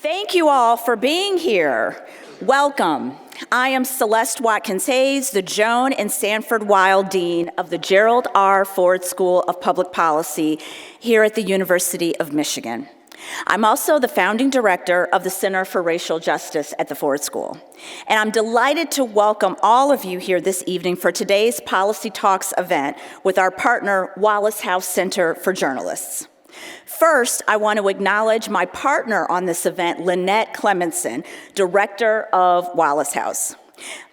Thank you all for being here. Welcome. I am Celeste Watkins-Hayes, the Joan and Sanford Weill Dean of the Gerald R. Ford School of Public Policy here at the University of Michigan. I'm also the founding director of the Center for Racial Justice at the Ford School. And I'm delighted to welcome all of you here this evening for today's Policy Talks event with our partner, Wallace House Center for Journalists. First, I want to acknowledge my partner on this event, Lynette Clemenson, director of Wallace House.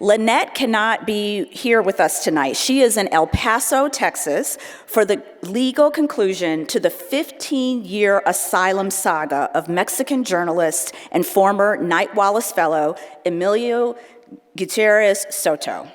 Lynette cannot be here with us tonight. She is in El Paso, Texas, for the legal conclusion to the 15-year asylum saga of Mexican journalist and former Knight Wallace Fellow, Emilio Gutierrez Soto.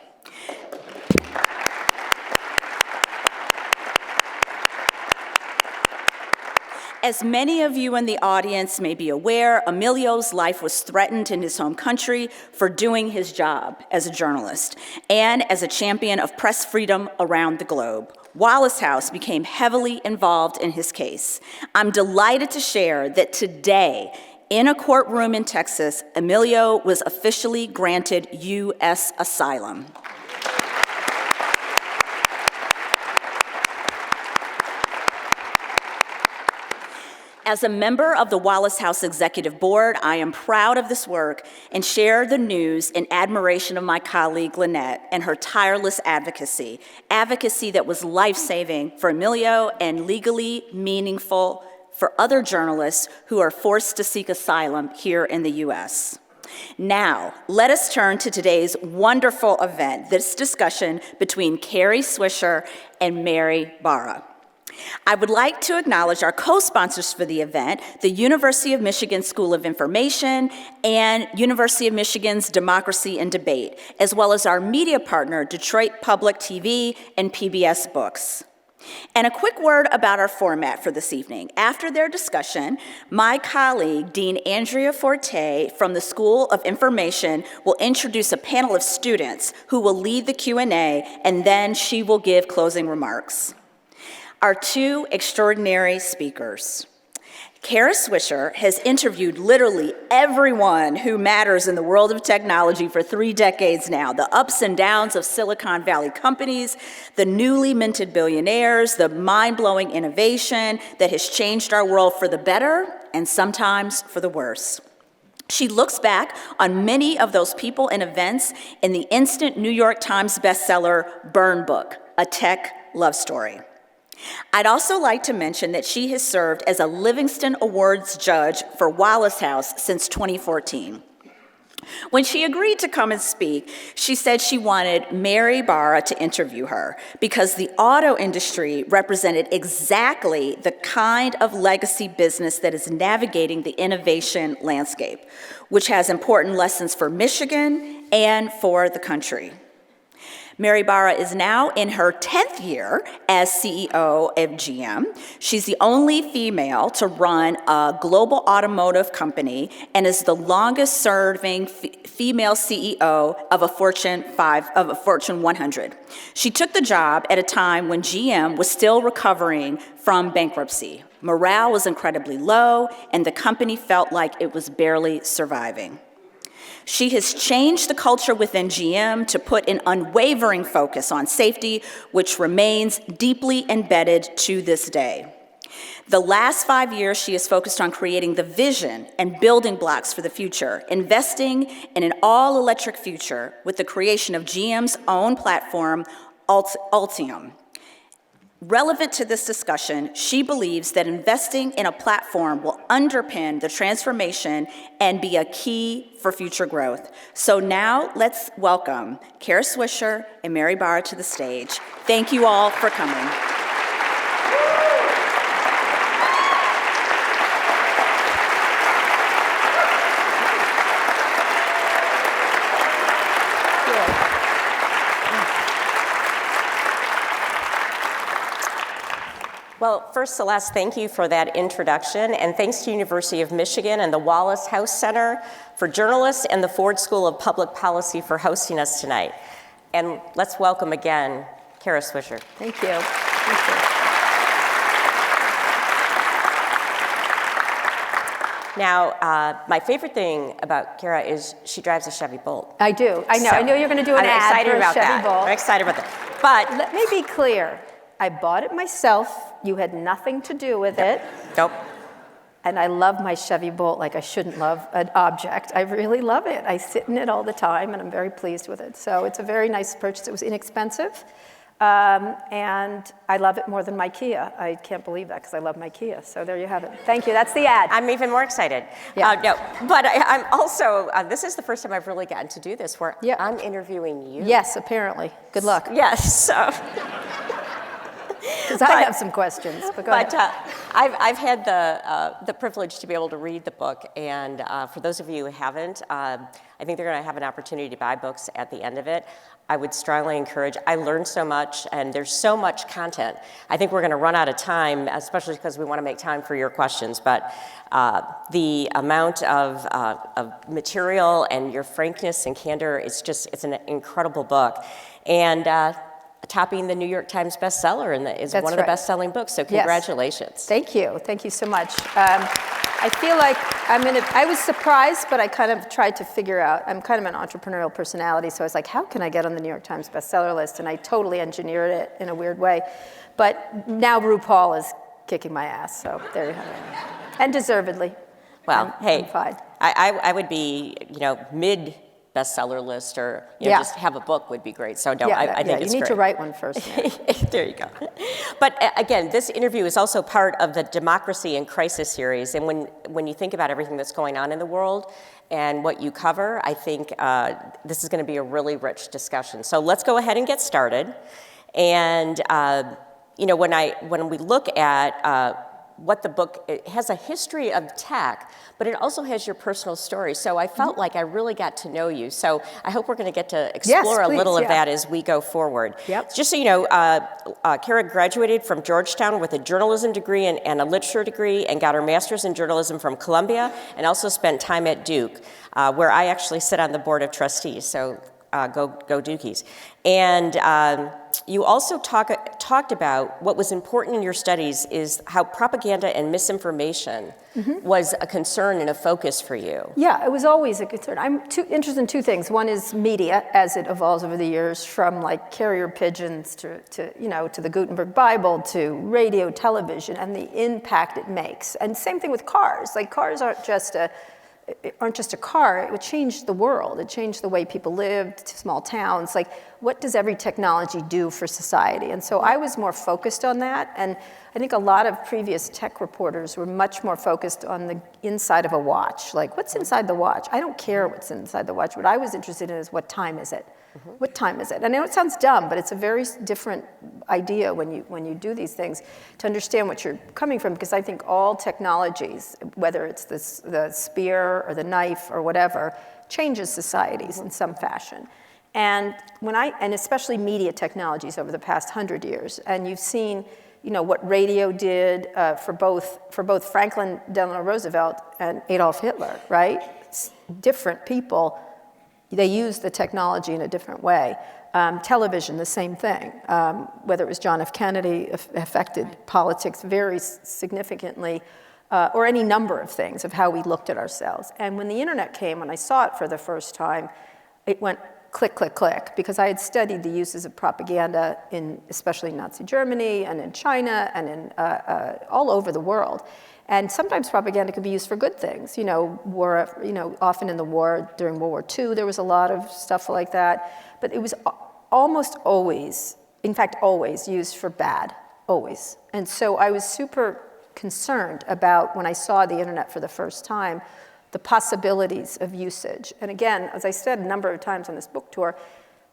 As many of you in the audience may be aware, Emilio's life was threatened in his home country for doing his job as a journalist and as a champion of press freedom around the globe. Wallace House became heavily involved in his case. I'm delighted to share that today, in a courtroom in Texas, Emilio was officially granted U.S. asylum. As a member of the Wallace House Executive Board, I am proud of this work and share the news in admiration of my colleague Lynette and her tireless advocacy that was life-saving for Emilio and legally meaningful for other journalists who are forced to seek asylum here in the U.S. Now, let us turn to today's wonderful event, this discussion between Kara Swisher and Mary Barra. I would like to acknowledge our co-sponsors for the event, the University of Michigan School of Information and University of Michigan's Democracy and Debate, as well as our media partner, Detroit Public TV and PBS Books. And a quick word about our format for this evening. After their discussion, my colleague, Dean Andrea Forte from the School of Information will introduce a panel of students who will lead the Q&A, and then she will give closing remarks. Our two extraordinary speakers. Kara Swisher has interviewed literally everyone who matters in the world of technology for 3 decades now. The ups and downs of Silicon Valley companies, the newly minted billionaires, the mind-blowing innovation that has changed our world for the better and sometimes for the worse. She looks back on many of those people and events in the instant New York Times bestseller, Burn Book, A Tech Love Story. I'd also like to mention that she has served as a Livingston Awards judge for Wallace House since 2014. When she agreed to come and speak, she said she wanted Mary Barra to interview her because the auto industry represented exactly the kind of legacy business that is navigating the innovation landscape, which has important lessons for Michigan and for the country. Mary Barra is now in her 10th year as CEO of GM. She's the only female to run a global automotive company and is the longest-serving female CEO of a Fortune 100. She took the job at a time when GM was still recovering from bankruptcy. Morale was incredibly low, and the company felt like it was barely surviving. She has changed the culture within GM to put an unwavering focus on safety, which remains deeply embedded to this day. The last 5 years, she has focused on creating the vision and building blocks for the future, investing in an all-electric future with the creation of GM's own platform, Auditorium. Relevant to this discussion, she believes that investing in a platform will underpin the transformation and be a key for future growth. So now let's welcome Kara Swisher and Mary Barra to the stage. Thank you all for coming. Well, first, Celeste, thank you for that introduction, and thanks to University of Michigan and the Wallace House Center for Journalists and the Ford School of Public Policy for hosting us tonight. And let's welcome again Kara Swisher. Thank you. Thank you. Now, my favorite thing about Kara is she drives a Chevy Bolt. I do. I know. So, I know you're going to do an I'm ad excited for a about Chevy that. Bolt. I'm excited about that. But Let me be clear. I bought it myself. You had nothing to do with it. nope. And I love my Chevy Bolt like I shouldn't love an object. I really love it. I sit in it all the time, and I'm very pleased with it. So it's a very nice purchase. It was inexpensive, and I love it more than my Kia. I can't believe that because I love my Kia. So there you have it. Thank you. That's the ad. I'm even more excited. Yeah. No, but I'm also, this is the first time I've really gotten to do this where Yeah. I'm interviewing you. Yes, apparently. Good luck. Yes, so. Because I have some questions, but go ahead. I've had the privilege to be able to read the book, and for those of you who haven't, I think they're going to have an opportunity to buy books at the end of it. I would strongly encourage. I learned so much, and there's so much content. I think we're going to run out of time, especially because we want to make time for your questions. But the amount of material and your frankness and candor, it's an incredible book, and. Topping the New York Times bestseller and is That's one of the right. best-selling books, so congratulations. Thank you. Thank you so much. I feel like I was surprised, but I kind of tried to figure out, I'm kind of an entrepreneurial personality, so I was like, how can I get on the New York Times bestseller list? And I totally engineered it in a weird way. But now RuPaul is kicking my ass, so there you have it. And deservedly. Well, I'm fine. I would be, mid bestseller list or just have a book would be great. So no, I think it's you need great. to write one first. There you go. But again, this interview is also part of the Democracy in Crisis series. And when you think about everything that's going on in the world and what you cover, I think this is going to be a really rich discussion. So let's go ahead and get started. And when we look at what the book, it has a history of tech, but it also has your personal story. So I felt like I really got to know you. So I hope we're going to get to explore a little of that as we go forward. Yep. Just so you know, Kara graduated from Georgetown with a journalism degree and a literature degree and got her master's in journalism from Columbia and also spent time at Duke, where I actually sit on the board of trustees. So go Dukies. And you also talked about what was important in your studies is how propaganda and misinformation was a concern and a focus for you. Yeah, it was always a concern. I'm interested in two things. One is media as it evolves over the years, from like carrier pigeons to the Gutenberg Bible to radio, television, and the impact it makes. And same thing with cars. Like cars aren't just a car, it would change the world. It changed the way people lived, small towns. Like, what does every technology do for society? And so I was more focused on that. And I think a lot of previous tech reporters were much more focused on the inside of a watch. Like, what's inside the watch? I don't care what's inside the watch. What I was interested in is, what time is it? What time is it? I know it sounds dumb, but it's a very different idea when you do these things to understand what you're coming from, because I think all technologies, whether it's the spear or the knife or whatever, changes societies in some fashion. And especially media technologies over the past 100 years, and you've seen what radio did for both Franklin Delano Roosevelt and Adolf Hitler, right? It's different people. They used the technology in a different way. Television, the same thing. Whether it was John F. Kennedy, affected politics very significantly, or any number of things of how we looked at ourselves. And when the internet came, when I saw it for the first time, it went click, click, click, because I had studied the uses of propaganda especially in Nazi Germany and in China and in all over the world. And sometimes propaganda can be used for good things. Often in the war, during World War II, there was a lot of stuff like that. But it was almost always, in fact, always used for bad, always. And so I was super concerned about, when I saw the internet for the first time, the possibilities of usage. And again, as I said a number of times on this book tour,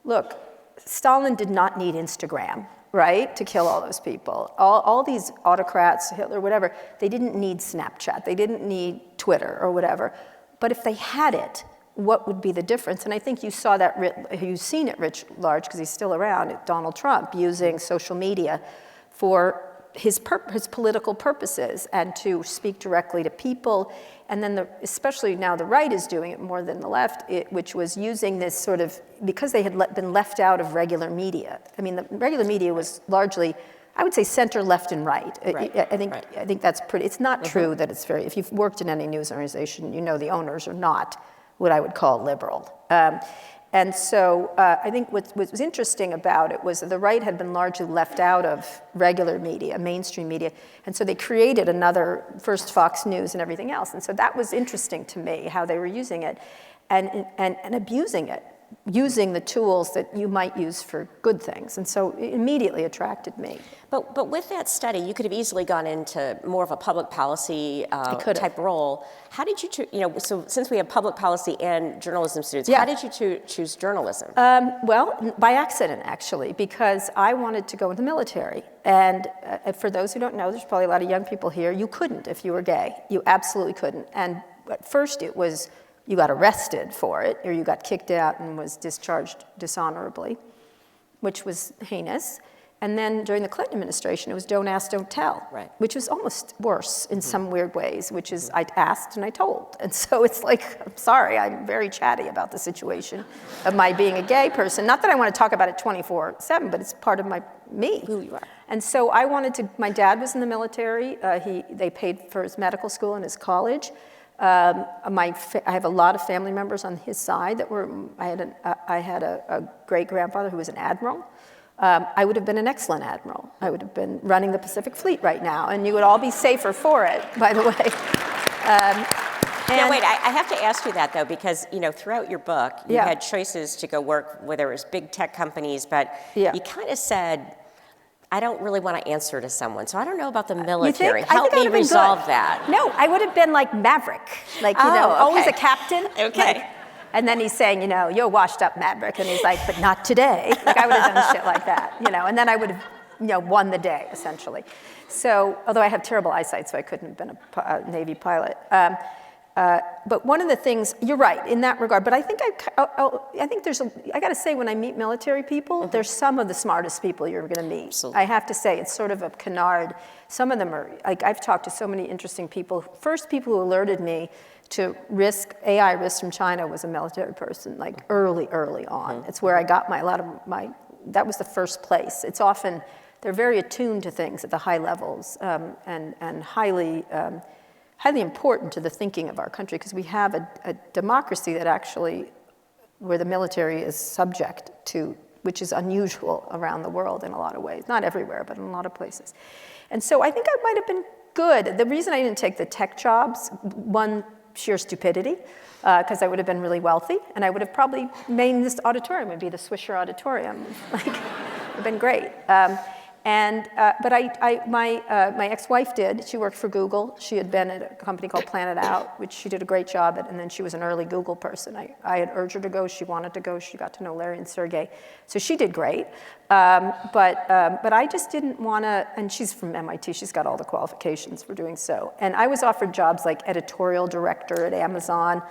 look, Stalin did not need Instagram, right, to kill all those people. All these autocrats, Hitler, whatever, they didn't need Snapchat. They didn't need Twitter or whatever. But if they had it, what would be the difference? And I think you saw that, you've seen it writ large, because he's still around, Donald Trump using social media for his political purposes and to speak directly to people. And then especially now the right is doing it more than the left, which was using this sort of, because they had been left out of regular media. I mean, the regular media was largely I would say center, left, and right. Right, I think that's pretty. It's not true that it's very. If you've worked in any news organization, you know the owners are not what I would call liberal. And so I think what was interesting about it was that the right had been largely left out of regular media, mainstream media, and so they created another, first Fox News and everything else. And so that was interesting to me, how they were using it and abusing it, using the tools that you might use for good things. And so it immediately attracted me. But with that study, you could have easily gone into more of a public policy type role. How did you, so since we have public policy and journalism students, how did you choose journalism? Well, by accident, actually, because I wanted to go into the military. And for those who don't know, there's probably a lot of young people here, you couldn't if you were gay. You absolutely couldn't. And at first it was, you got arrested for it, or you got kicked out and was discharged dishonorably, which was heinous. And then during the Clinton administration, it was don't ask, don't tell, which was almost worse in some weird ways, which is I asked and I told. And so it's like, I'm sorry, I'm very chatty about the situation of my being a gay person. Not that I want to talk about it 24/7, but it's part of me. Who you are. And so I wanted to, my dad was in the military. They paid for his medical school and his college. I have a lot of family members on his side that were, I had a great-grandfather who was an admiral. I would have been an excellent admiral. I would have been running the Pacific Fleet right now, and you would all be safer for it, by the way. Now, wait, I have to ask you that, though, because, throughout your book, you had choices to go work, whether it was big tech companies, but you kind of said, I don't really want to answer to someone, so I don't know about the military. Help me resolve that. No, I would have been like Maverick, always a captain. Okay. And then he's saying, you're washed up, Maverick. And he's like, but not today. Like, I would have done shit like that, and then I would have, won the day, essentially. So, although I have terrible eyesight, so I couldn't have been a Navy pilot. But one of the things, you're right, in that regard, but I think I got to say, when I meet military people, they're some of the smartest people you're going to meet. Absolutely. I have to say, it's sort of a canard. Some of them are, I've talked to so many interesting people. First people who alerted me to AI risk from China was a military person, like early on. It's where I got that was the first place. It's often, they're very attuned to things at the high levels and highly important to the thinking of our country, because we have a democracy that actually, where the military is subject to, which is unusual around the world in a lot of ways. Not everywhere, but in a lot of places. And so I think I might have been good. The reason I didn't take the tech jobs, one, sheer stupidity, because I would have been really wealthy, and I would have probably made this auditorium, would be the Swisher Auditorium. Like, it would have been great. But my ex-wife did. She worked for Google. She had been at a company called Planet Out, which she did a great job at, and then she was an early Google person. I had urged her to go. She wanted to go. She got to know Larry and Sergey. So she did great. But I just didn't want to, and she's from MIT. She's got all the qualifications for doing so. And I was offered jobs like editorial director at Amazon.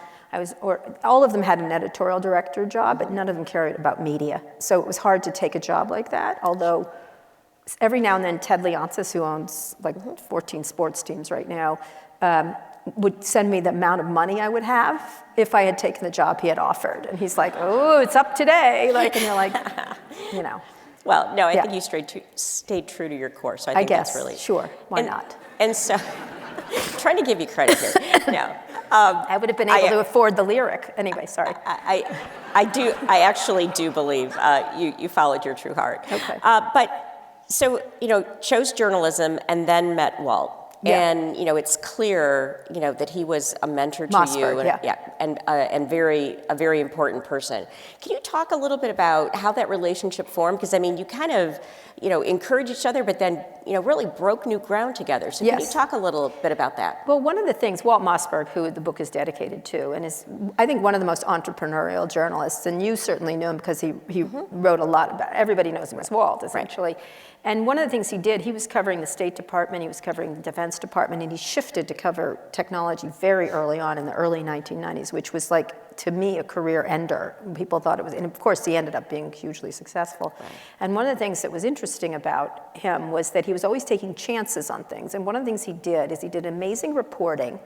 All of them had an editorial director job, but none of them cared about media. So it was hard to take a job like that, although every now and then, Ted Leonsis, who owns like 14 sports teams right now, would send me the amount of money I would have if I had taken the job he had offered. And he's like, oh, it's up today. Like, and you're like, Well, no, I think you stayed true to your course. So I think that's really... Sure, why not? And so, trying to give you credit here. No. I would have been able to afford the lyric. Anyway, sorry. I actually do believe you followed your true heart. Okay. So, chose journalism and then met Walt. Yeah. And, it's clear, that he was a mentor to Mossberg, you. And a very important person. Can you talk a little bit about how that relationship formed? Because, you kind of, encourage each other, but then, really broke new ground together. So can you talk a little bit about that? Well, one of the things, Walt Mossberg, who the book is dedicated to, and is, I think, one of the most entrepreneurial journalists, and you certainly knew him because he wrote a lot about, everybody knows him as Walt, essentially. Right. And one of the things he did, he was covering the State Department, he was covering the Defense Department, and he shifted to cover technology very early on in the early 1990s, which was like, to me, a career ender. People thought it was, and of course he ended up being hugely successful. Right. And one of the things that was interesting about him was that he was always taking chances on things. And one of the things he did is he did amazing reporting,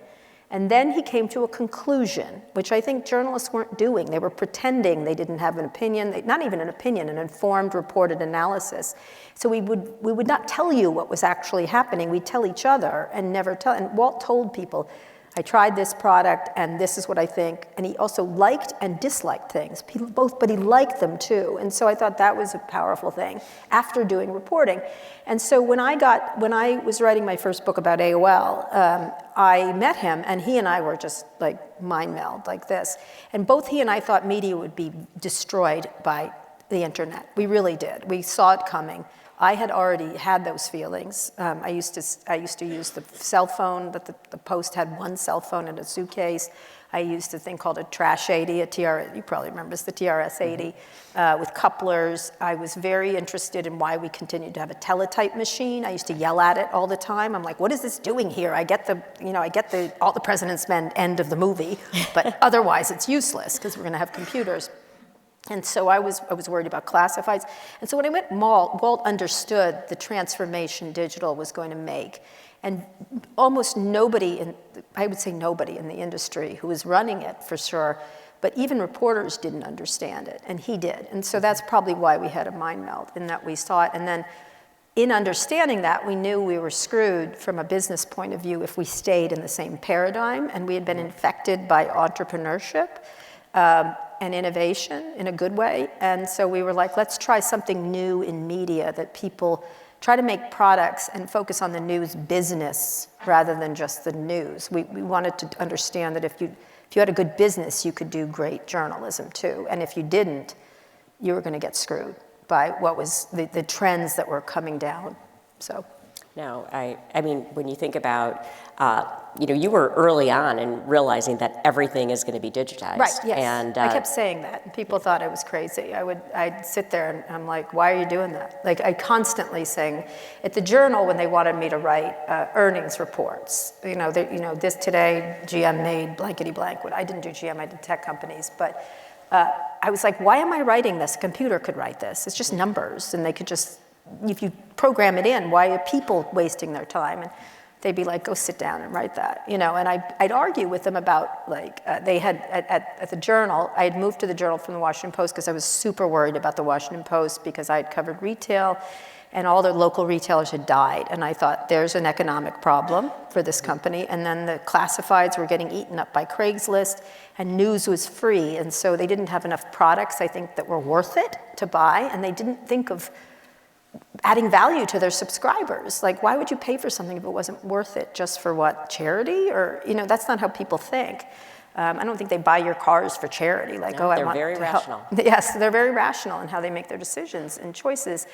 And then he came to a conclusion, which I think journalists weren't doing. They were pretending they didn't have an opinion, not even an opinion, an informed reported analysis. So we would not tell you what was actually happening. We'd tell each other and never tell. And Walt told people, I tried this product and this is what I think. And he also liked and disliked things, both, but he liked them too. And so I thought that was a powerful thing after doing reporting. And so when I was writing my first book about AOL, I met him and he and I were just like mind meld like this. And both he and I thought media would be destroyed by the internet. We really did. We saw it coming. I had already had those feelings. I used to use the cell phone, but the Post had one cell phone in a suitcase. I used a thing called a Trash 80, you probably remember this, the TRS 80, with couplers. I was very interested in why we continued to have a teletype machine. I used to yell at it all the time. I'm like, what is this doing here? I get all the President's Men end of the movie, but otherwise it's useless because we're gonna have computers. And so I was worried about classifieds. And so when I went Walt understood the transformation digital was going to make. And almost nobody, I would say nobody in the industry who was running it for sure, but even reporters didn't understand it, and he did. And so that's probably why we had a mind meld in that we saw it. And then in understanding that, we knew we were screwed from a business point of view if we stayed in the same paradigm, and we had been infected by entrepreneurship. And innovation in a good way. And so we were like, let's try something new in media that people try to make products and focus on the news business rather than just the news. We wanted to understand that if you had a good business, you could do great journalism too. And if you didn't, you were gonna get screwed by what was the trends that were coming down, so. No, I mean, when you think about, you were early on in realizing that everything is going to be digitized. Right, yes. And, I kept saying that, and people thought I was crazy. I'd sit there and I'm like, why are you doing that? Like, I constantly saying, at the Journal, when they wanted me to write earnings reports, this today, GM made blankety blank. I didn't do GM, I did tech companies, but I was like, why am I writing this? A computer could write this. It's just numbers, and they could just, if you program it in, why are people wasting their time? And they'd be like, go sit down and write that, And I'd argue with them about, they had, at the Journal, I had moved to the Journal from the Washington Post because I was super worried about the Washington Post because I had covered retail and all the local retailers had died. And I thought, there's an economic problem for this company. And then the classifieds were getting eaten up by Craigslist, and news was free. And so they didn't have enough products, I think, that were worth it to buy, and they didn't think of adding value to their subscribers. Like, why would you pay for something if it wasn't worth it? Just for what, charity? Or, that's not how people think. I don't think they buy your cars for charity. Like, no, I want very to rational. Help. Yes, they're very rational in how they make their decisions and choices.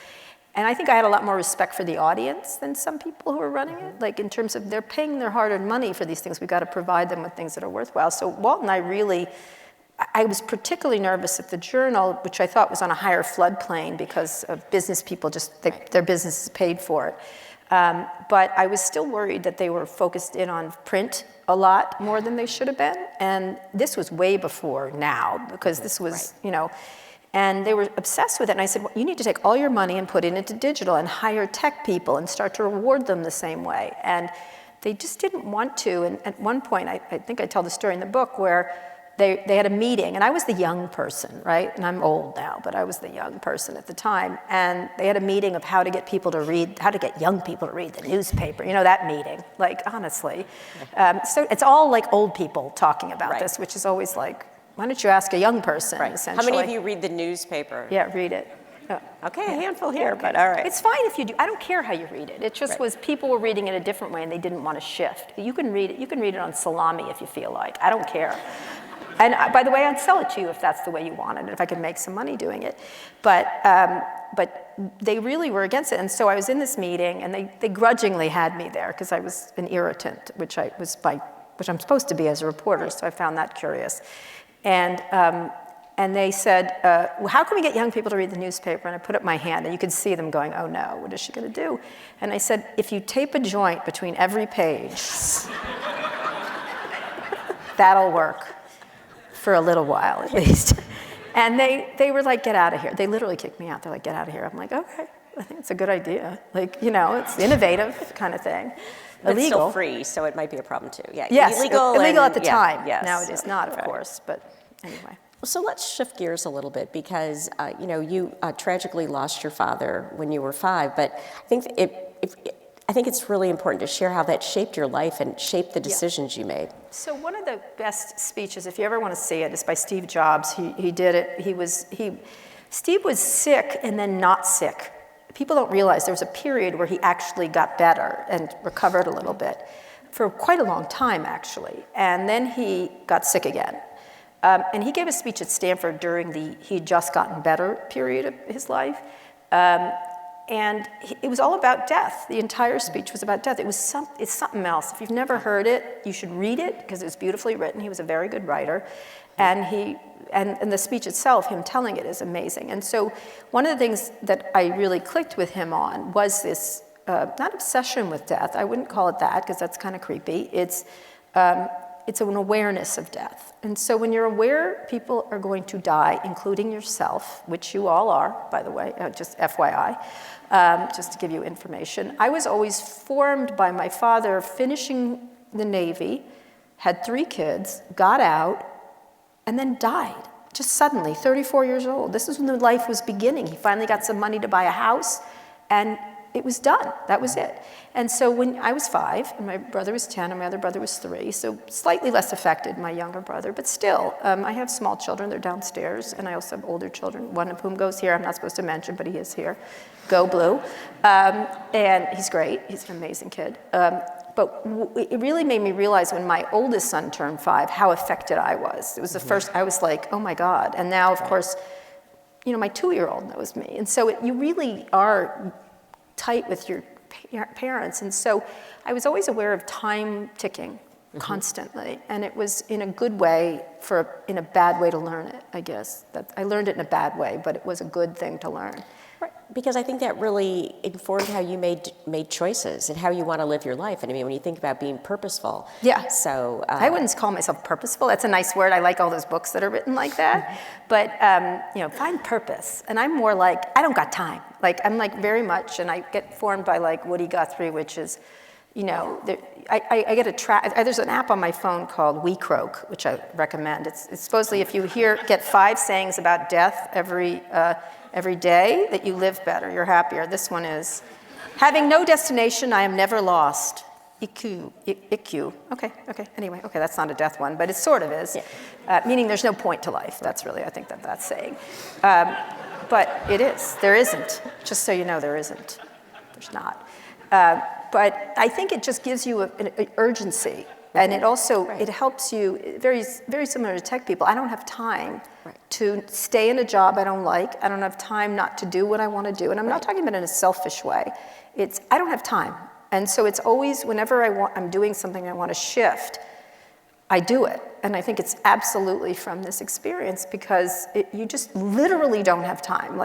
And I think I had a lot more respect for the audience than some people who are running it. Like, in terms of they're paying their hard-earned money for these things. We've got to provide them with things that are worthwhile. So Walt and I was particularly nervous at the Journal, which I thought was on a higher floodplain because of business people, their business is paid for it. But I was still worried that they were focused in on print a lot more than they should have been. And this was way before now, because this was, and they were obsessed with it. And I said, well, you need to take all your money and put it into digital and hire tech people and start to reward them the same way. And they just didn't want to. And at one point, I think I tell the story in the book, where they had a meeting, and I was the young person, right? And I'm old now, but I was the young person at the time. And they had a meeting of how to get young people to read the newspaper. That meeting, honestly. So it's all like old people talking about this, which is always like, why don't you ask a young person, essentially? How many of you read the newspaper? Yeah, read it. Okay, a handful here, but all right. It's fine if you do. I don't care how you read it. It just was people were reading it a different way, and they didn't want to shift. You can read it. You can read it on salami if you feel like. I don't care. And by the way, I'd sell it to you if that's the way you want it, if I could make some money doing it. But they really were against it. And so I was in this meeting, and they grudgingly had me there because I was an irritant, which I'm supposed to be as a reporter, so I found that curious. And they said, well, how can we get young people to read the newspaper? And I put up my hand, and you could see them going, oh no, what is she going to do? And I said, if you tape a joint between every page, that'll work. For a little while, at least. And they were like, get out of here. They literally kicked me out. They're like, get out of here. I'm like, okay, I think it's a good idea. It's innovative kind of thing. But illegal. still free, so it might be a problem too. Yeah, Yes, illegal at the yeah, time. yes. Now it is not, of Right. course, but anyway. So let's shift gears a little bit because you tragically lost your father when you were 5, but I think it's really important to share how that shaped your life and shaped the decisions you made. So one of the best speeches, if you ever want to see it, is by Steve Jobs. He did it. Steve was sick and then not sick. People don't realize there was a period where he actually got better and recovered a little bit for quite a long time, actually. And then he got sick again. And he gave a speech at Stanford during he'd just gotten better period of his life. And it was all about death. The entire speech was about death. It's something else. If you've never heard it, you should read it because it was beautifully written. He was a very good writer. And the speech itself, him telling it, is amazing. And so one of the things that I really clicked with him on was this, not obsession with death. I wouldn't call it that because that's kind of creepy. It's an awareness of death. And so when you're aware people are going to die, including yourself, which you all are, by the way, just FYI, just to give you information, I was always formed by my father finishing the Navy, had 3 kids, got out, and then died, just suddenly, 34 years old. This is when the life was beginning. He finally got some money to buy a house, and it was done. That was it. And so when I was 5, and my brother was 10, and my other brother was 3, so slightly less affected, my younger brother, but still, I have small children, they're downstairs, and I also have older children, one of whom goes here, I'm not supposed to mention, but he is here. Go Blue. And he's great, he's an amazing kid. But it really made me realize when my oldest son turned 5, how affected I was. It was the first, I was like, oh my God. And now, of course, my 2-year-old knows me. And so you really are tight with your parents. And so I was always aware of time ticking constantly. And it was in a good way in a bad way to learn it, I guess. I learned it in a bad way, but it was a good thing to learn. Right. Because I think that really informed how you made choices and how you want to live your life. And I mean, when you think about being purposeful. Yeah. So I wouldn't call myself purposeful. That's a nice word. I like all those books that are written like that. But find purpose. And I'm more like, I don't got time. I'm very much, and I get formed by Woody Guthrie, which is, I get there's an app on my phone called We Croak, which I recommend. It's supposedly if you get 5 sayings about death every day that you live better, you're happier. This one is, having no destination, I am never lost. IQ. Okay, anyway, that's not a death one, but it sort of is. Yeah. Meaning there's no point to life. That's really, I think that's saying. But it is. There isn't. Just so you know, there isn't. There's not. But I think it just gives you an urgency. And it also, it helps you, very, very similar to tech people. I don't have time to stay in a job I don't like. I don't have time not to do what I want to do. And I'm not talking about in a selfish way. I don't have time. And so it's always, whenever I'm doing something I want to shift, I do it. And I think it's absolutely from this experience because you just literally don't have time.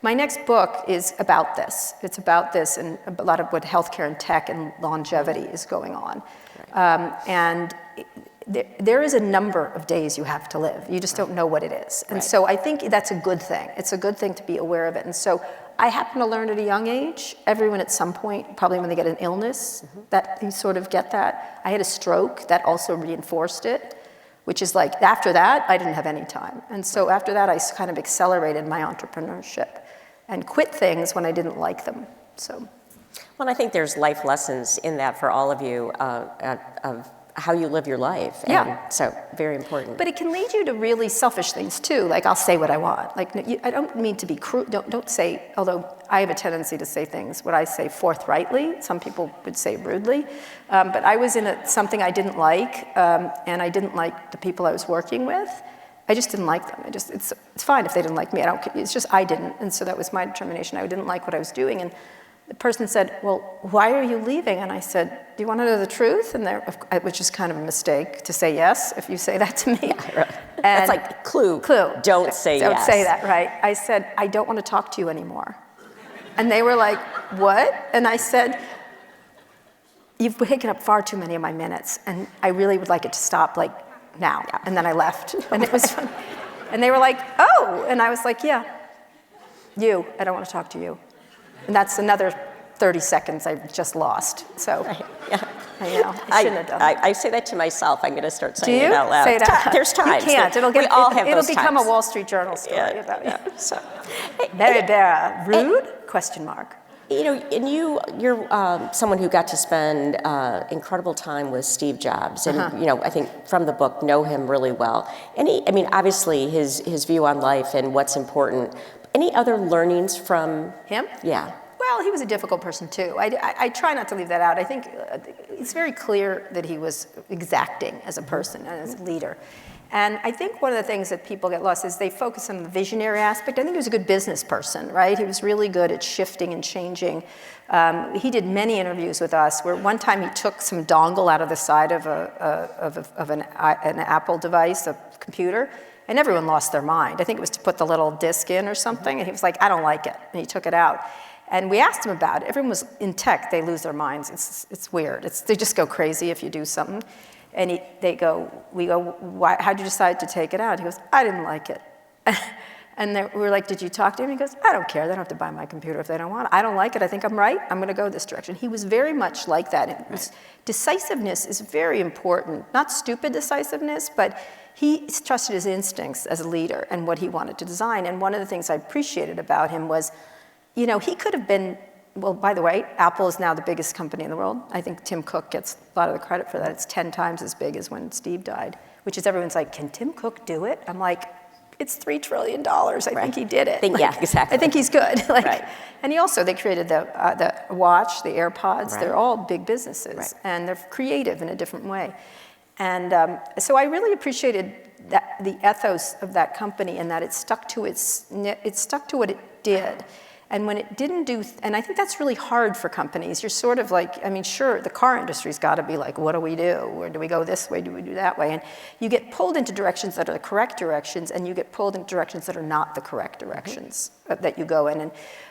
My next book is about this. It's about this and a lot of what healthcare and tech and longevity is going on. And there is a number of days you have to live. You just don't know what it is. And so I think that's a good thing. It's a good thing to be aware of it. And so I happen to learn at a young age. Everyone at some point, probably when they get an illness, that you sort of get that. I had a stroke that also reinforced it, which is after that, I didn't have any time. And so after that, I kind of accelerated my entrepreneurship and quit things when I didn't like them. So. Well, I think there's life lessons in that for all of you of how you live your life. And so very important. But it can lead you to really selfish things too. I'll say what I want. I don't mean to be cruel. Don't say, although I have a tendency to say things, what I say forthrightly. Some people would say rudely. But I was in something I didn't like, and I didn't like the people I was working with. I just didn't like them. It's fine if they didn't like me. It's just I didn't. And so that was my determination. I didn't like what I was doing. And the person said, well, why are you leaving? And I said, do you want to know the truth? And which is kind of a mistake to say yes if you say that to me. That's like clue. Don't say yes. Don't say that, right? I said, I don't want to talk to you anymore. And they were like, what? And I said, you've taken up far too many of my minutes, and I really would like it to stop now. Yeah. And then I left, and it was fun. And they were like, oh. And I was like, yeah, I don't want to talk to you. And that's another 30 seconds I just lost. So, Yeah. I know, I shouldn't have done that. I say that to myself. I'm going to start Do saying you? it out loud. Say that. There's times. You can't. We all have it'll those become times. a Wall Street Journal story about you. So, Mary Barra, rude? Question mark. you know, and you're someone who got to spend incredible time with Steve Jobs, and you know, I think from the book know him really well. I mean, obviously his view on life and what's important. Any other learnings from Him? Yeah. Well, he was a difficult person too. I try not to leave that out. I think it's very clear that he was exacting as a person and as a leader. And I think one of the things that people get lost is they focus on the visionary aspect. I think he was a good business person, right? He was really good at shifting and changing. He did many interviews with us where one time he took some dongle out of the side of an Apple device, a computer, and everyone lost their mind. I think it was to put the little disc in or something, and he was like, I don't like it, and he took it out. And we asked him about it. Everyone was in tech, they lose their minds. It's weird. They just go crazy if you do something. And we go, how'd you decide to take it out? He goes, I didn't like it. And we were like, did you talk to him? He goes, I don't care. They don't have to buy my computer if they don't want it. I don't like it. I think I'm right. I'm going to go this direction. He was very much like that. Decisiveness is very important. Not stupid decisiveness, but he trusted his instincts as a leader and what he wanted to design. And one of the things I appreciated about him was, you know, he could have been, well, by the way, Apple is now the biggest company in the world. I think Tim Cook gets a lot of the credit for that. It's 10 times as big as when Steve died, which is everyone's like, can Tim Cook do it? I'm like, it's $3 trillion. I think he did it. Yeah, exactly. I think he's good. Right. And they created the watch, the AirPods. Right. They're all big businesses, right. And they're creative in a different way. And so I really appreciated the ethos of that company and that it stuck to what it did. And when it didn't do, and I think that's really hard for companies. You're sort of like, I mean, sure, the car industry's got to be like, what do we do? Or do we go this way? Do we do that way? And you get pulled into directions that are the correct directions, and you get pulled into directions that are not the correct directions that you go in. And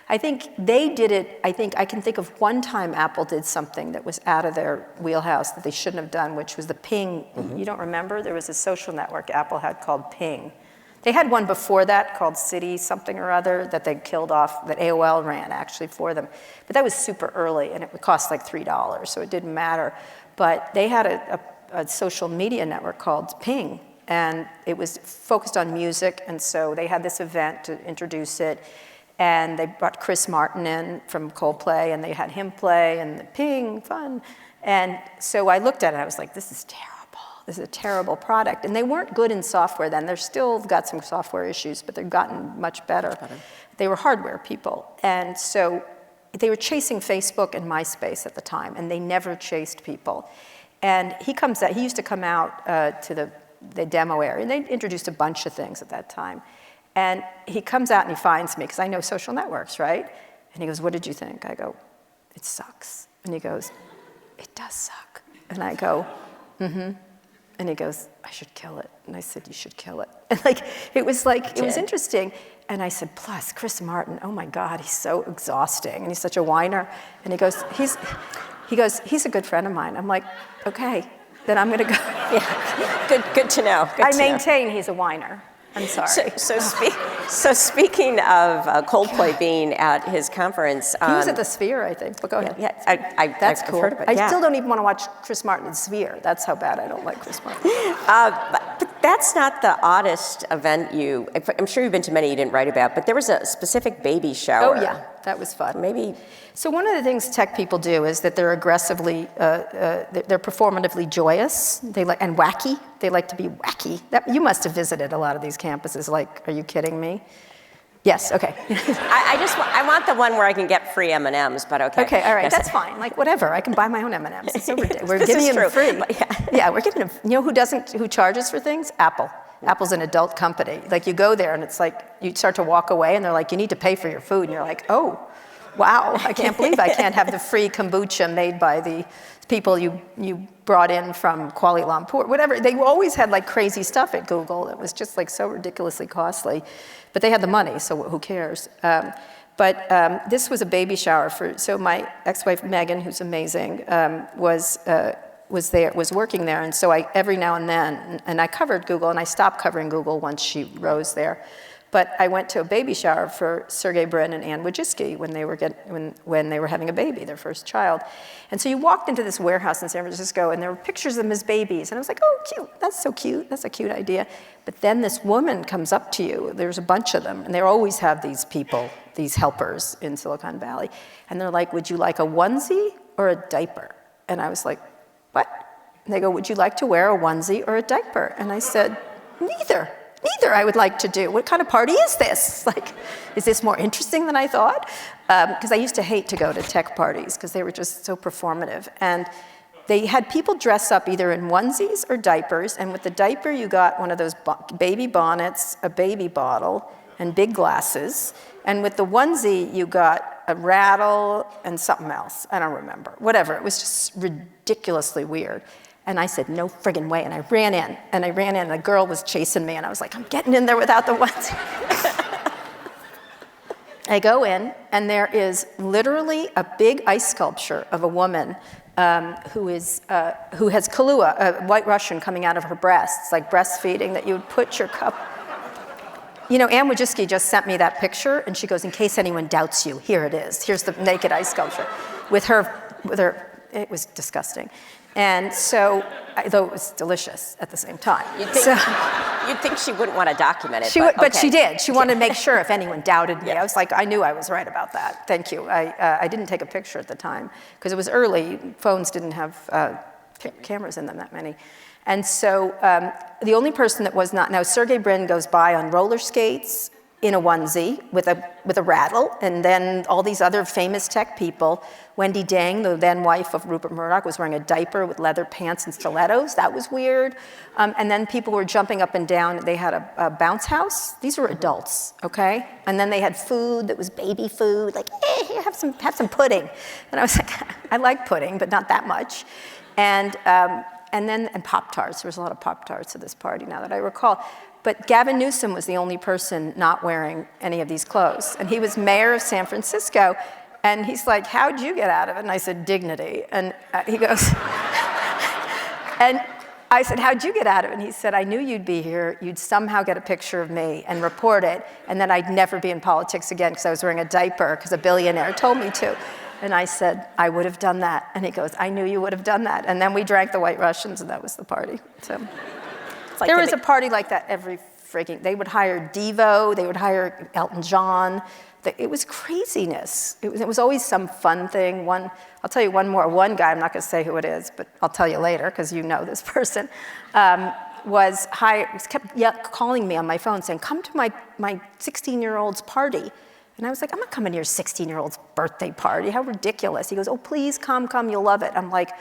I think they did it. I can think of one time Apple did something that was out of their wheelhouse that they shouldn't have done, which was the Ping. You don't remember? There was a social network Apple had called Ping. They had one before that called City something or other that they killed off, that AOL ran actually for them. But that was super early, and it would cost like $3, so it didn't matter. But they had a social media network called Ping, and it was focused on music, and so they had this event to introduce it, and they brought Chris Martin in from Coldplay, and they had him play, and the Ping, fun. And so I looked at it, and I was like, this is terrible. This is a terrible product. And they weren't good in software then. They've still got some software issues, but they've gotten much better. They were hardware people. And so they were chasing Facebook and MySpace at the time, and they never chased people. And he used to come out to the demo area, and they introduced a bunch of things at that time. And he comes out and he finds me, because I know social networks, right? And he goes, what did you think? I go, it sucks. And he goes, it does suck. And I go, mm-hmm. And he goes, I should kill it. And I said, you should kill it. And it was interesting. And I said, plus Chris Martin, oh my God, he's so exhausting. And he's such a whiner. And he goes, he's a good friend of mine. I'm like, okay, then I'm gonna go. Yeah, good to know. I maintain he's a whiner. I'm sorry. So speaking of Coldplay being at his conference. He was at the Sphere, I think, but go ahead. Yeah, that's I've cool. heard of it. I still don't even want to watch Chris Martin at Sphere. That's how bad I don't like Chris Martin. But that's not the oddest event I'm sure you've been to many you didn't write about, but there was a specific baby shower. Oh yeah, that was fun. Maybe. So one of the things tech people do is that they're aggressively, they're performatively joyous, and wacky. They like to be wacky. You must have visited a lot of these campuses. Like, are you kidding me? Yes, okay. I want the one where I can get free M&Ms, but okay. Okay, all right, yes. That's fine. Like, whatever, I can buy my own M&Ms. It's so ridiculous. We're This giving is them true. free. Yeah. We're giving them, you know who charges for things? Apple. Apple's an adult company. Like, you go there and it's like, you start to walk away and they're like, you need to pay for your food. And you're like, oh, wow, I can't believe I can't have the free kombucha made by the people you brought in from Kuala Lumpur, whatever. They always had like crazy stuff at Google. It was just like so ridiculously costly. But they had the money, so who cares? But this was a baby shower so my ex-wife Megan, who's amazing, was working there, and so every now and then, and I covered Google, and I stopped covering Google once she rose there. But I went to a baby shower for Sergey Brin and Ann Wojcicki when they were having a baby, their first child. And so you walked into this warehouse in San Francisco, and there were pictures of them as babies. And I was like, oh, cute, that's so cute, that's a cute idea. But then this woman comes up to you, there's a bunch of them, and they always have these people, these helpers in Silicon Valley. And they're like, would you like a onesie or a diaper? And I was like, what? And they go, would you like to wear a onesie or a diaper? And I said, neither I would like to do. What kind of party is this? Like, is this more interesting than I thought? Because I used to hate to go to tech parties because they were just so performative. And they had people dress up either in onesies or diapers, and with the diaper you got one of those baby bonnets, a baby bottle, and big glasses. And with the onesie you got a rattle and something else. I don't remember. Whatever, it was just ridiculously weird. And I said, no friggin' way, and I ran in, and the girl was chasing me, and I was like, I'm getting in there without the onesie. I go in, and there is literally a big ice sculpture of a woman who has Kahlua, a White Russian, coming out of her breasts, like breastfeeding, that you would put your cup. You know, Ann Wojcicki just sent me that picture, and she goes, in case anyone doubts you, here it is. Here's the naked ice sculpture. With her, it was disgusting. And so, though it was delicious at the same time. You'd think she wouldn't want to document it, but she did. She wanted to make sure if anyone doubted me. I was like, I knew I was right about that. Thank you. I didn't take a picture at the time because it was early. Phones didn't have cameras in them, that many. And so the only person that was not, now Sergey Brin goes by on roller skates in a onesie with a rattle, and then all these other famous tech people. Wendy Dang, the then wife of Rupert Murdoch, was wearing a diaper with leather pants and stilettos. That was weird. And then people were jumping up and down. They had a bounce house. These were adults, okay? And then they had food that was baby food, like, here, have some pudding. And I was like, I like pudding, but not that much. And Pop-Tarts. There was a lot of Pop-Tarts at this party, now that I recall. But Gavin Newsom was the only person not wearing any of these clothes. And he was mayor of San Francisco. And he's like, how'd you get out of it? And I said, dignity. And he goes, and I said, how'd you get out of it? And he said, I knew you'd be here. You'd somehow get a picture of me and report it. And then I'd never be in politics again because I was wearing a diaper because a billionaire told me to. And I said, I would have done that. And he goes, I knew you would have done that. And then we drank the White Russians, and that was the party. So like there was a party like that every freaking, they would hire Devo, they would hire Elton John. It was craziness. It was always some fun thing. I'll tell you one more. One guy, I'm not going to say who it is, but I'll tell you later because you know this person, kept calling me on my phone saying, come to my 16-year-old's party. And I was like, I'm not coming to your 16-year-old's birthday party. How ridiculous. He goes, oh, please come, you'll love it. I'm like,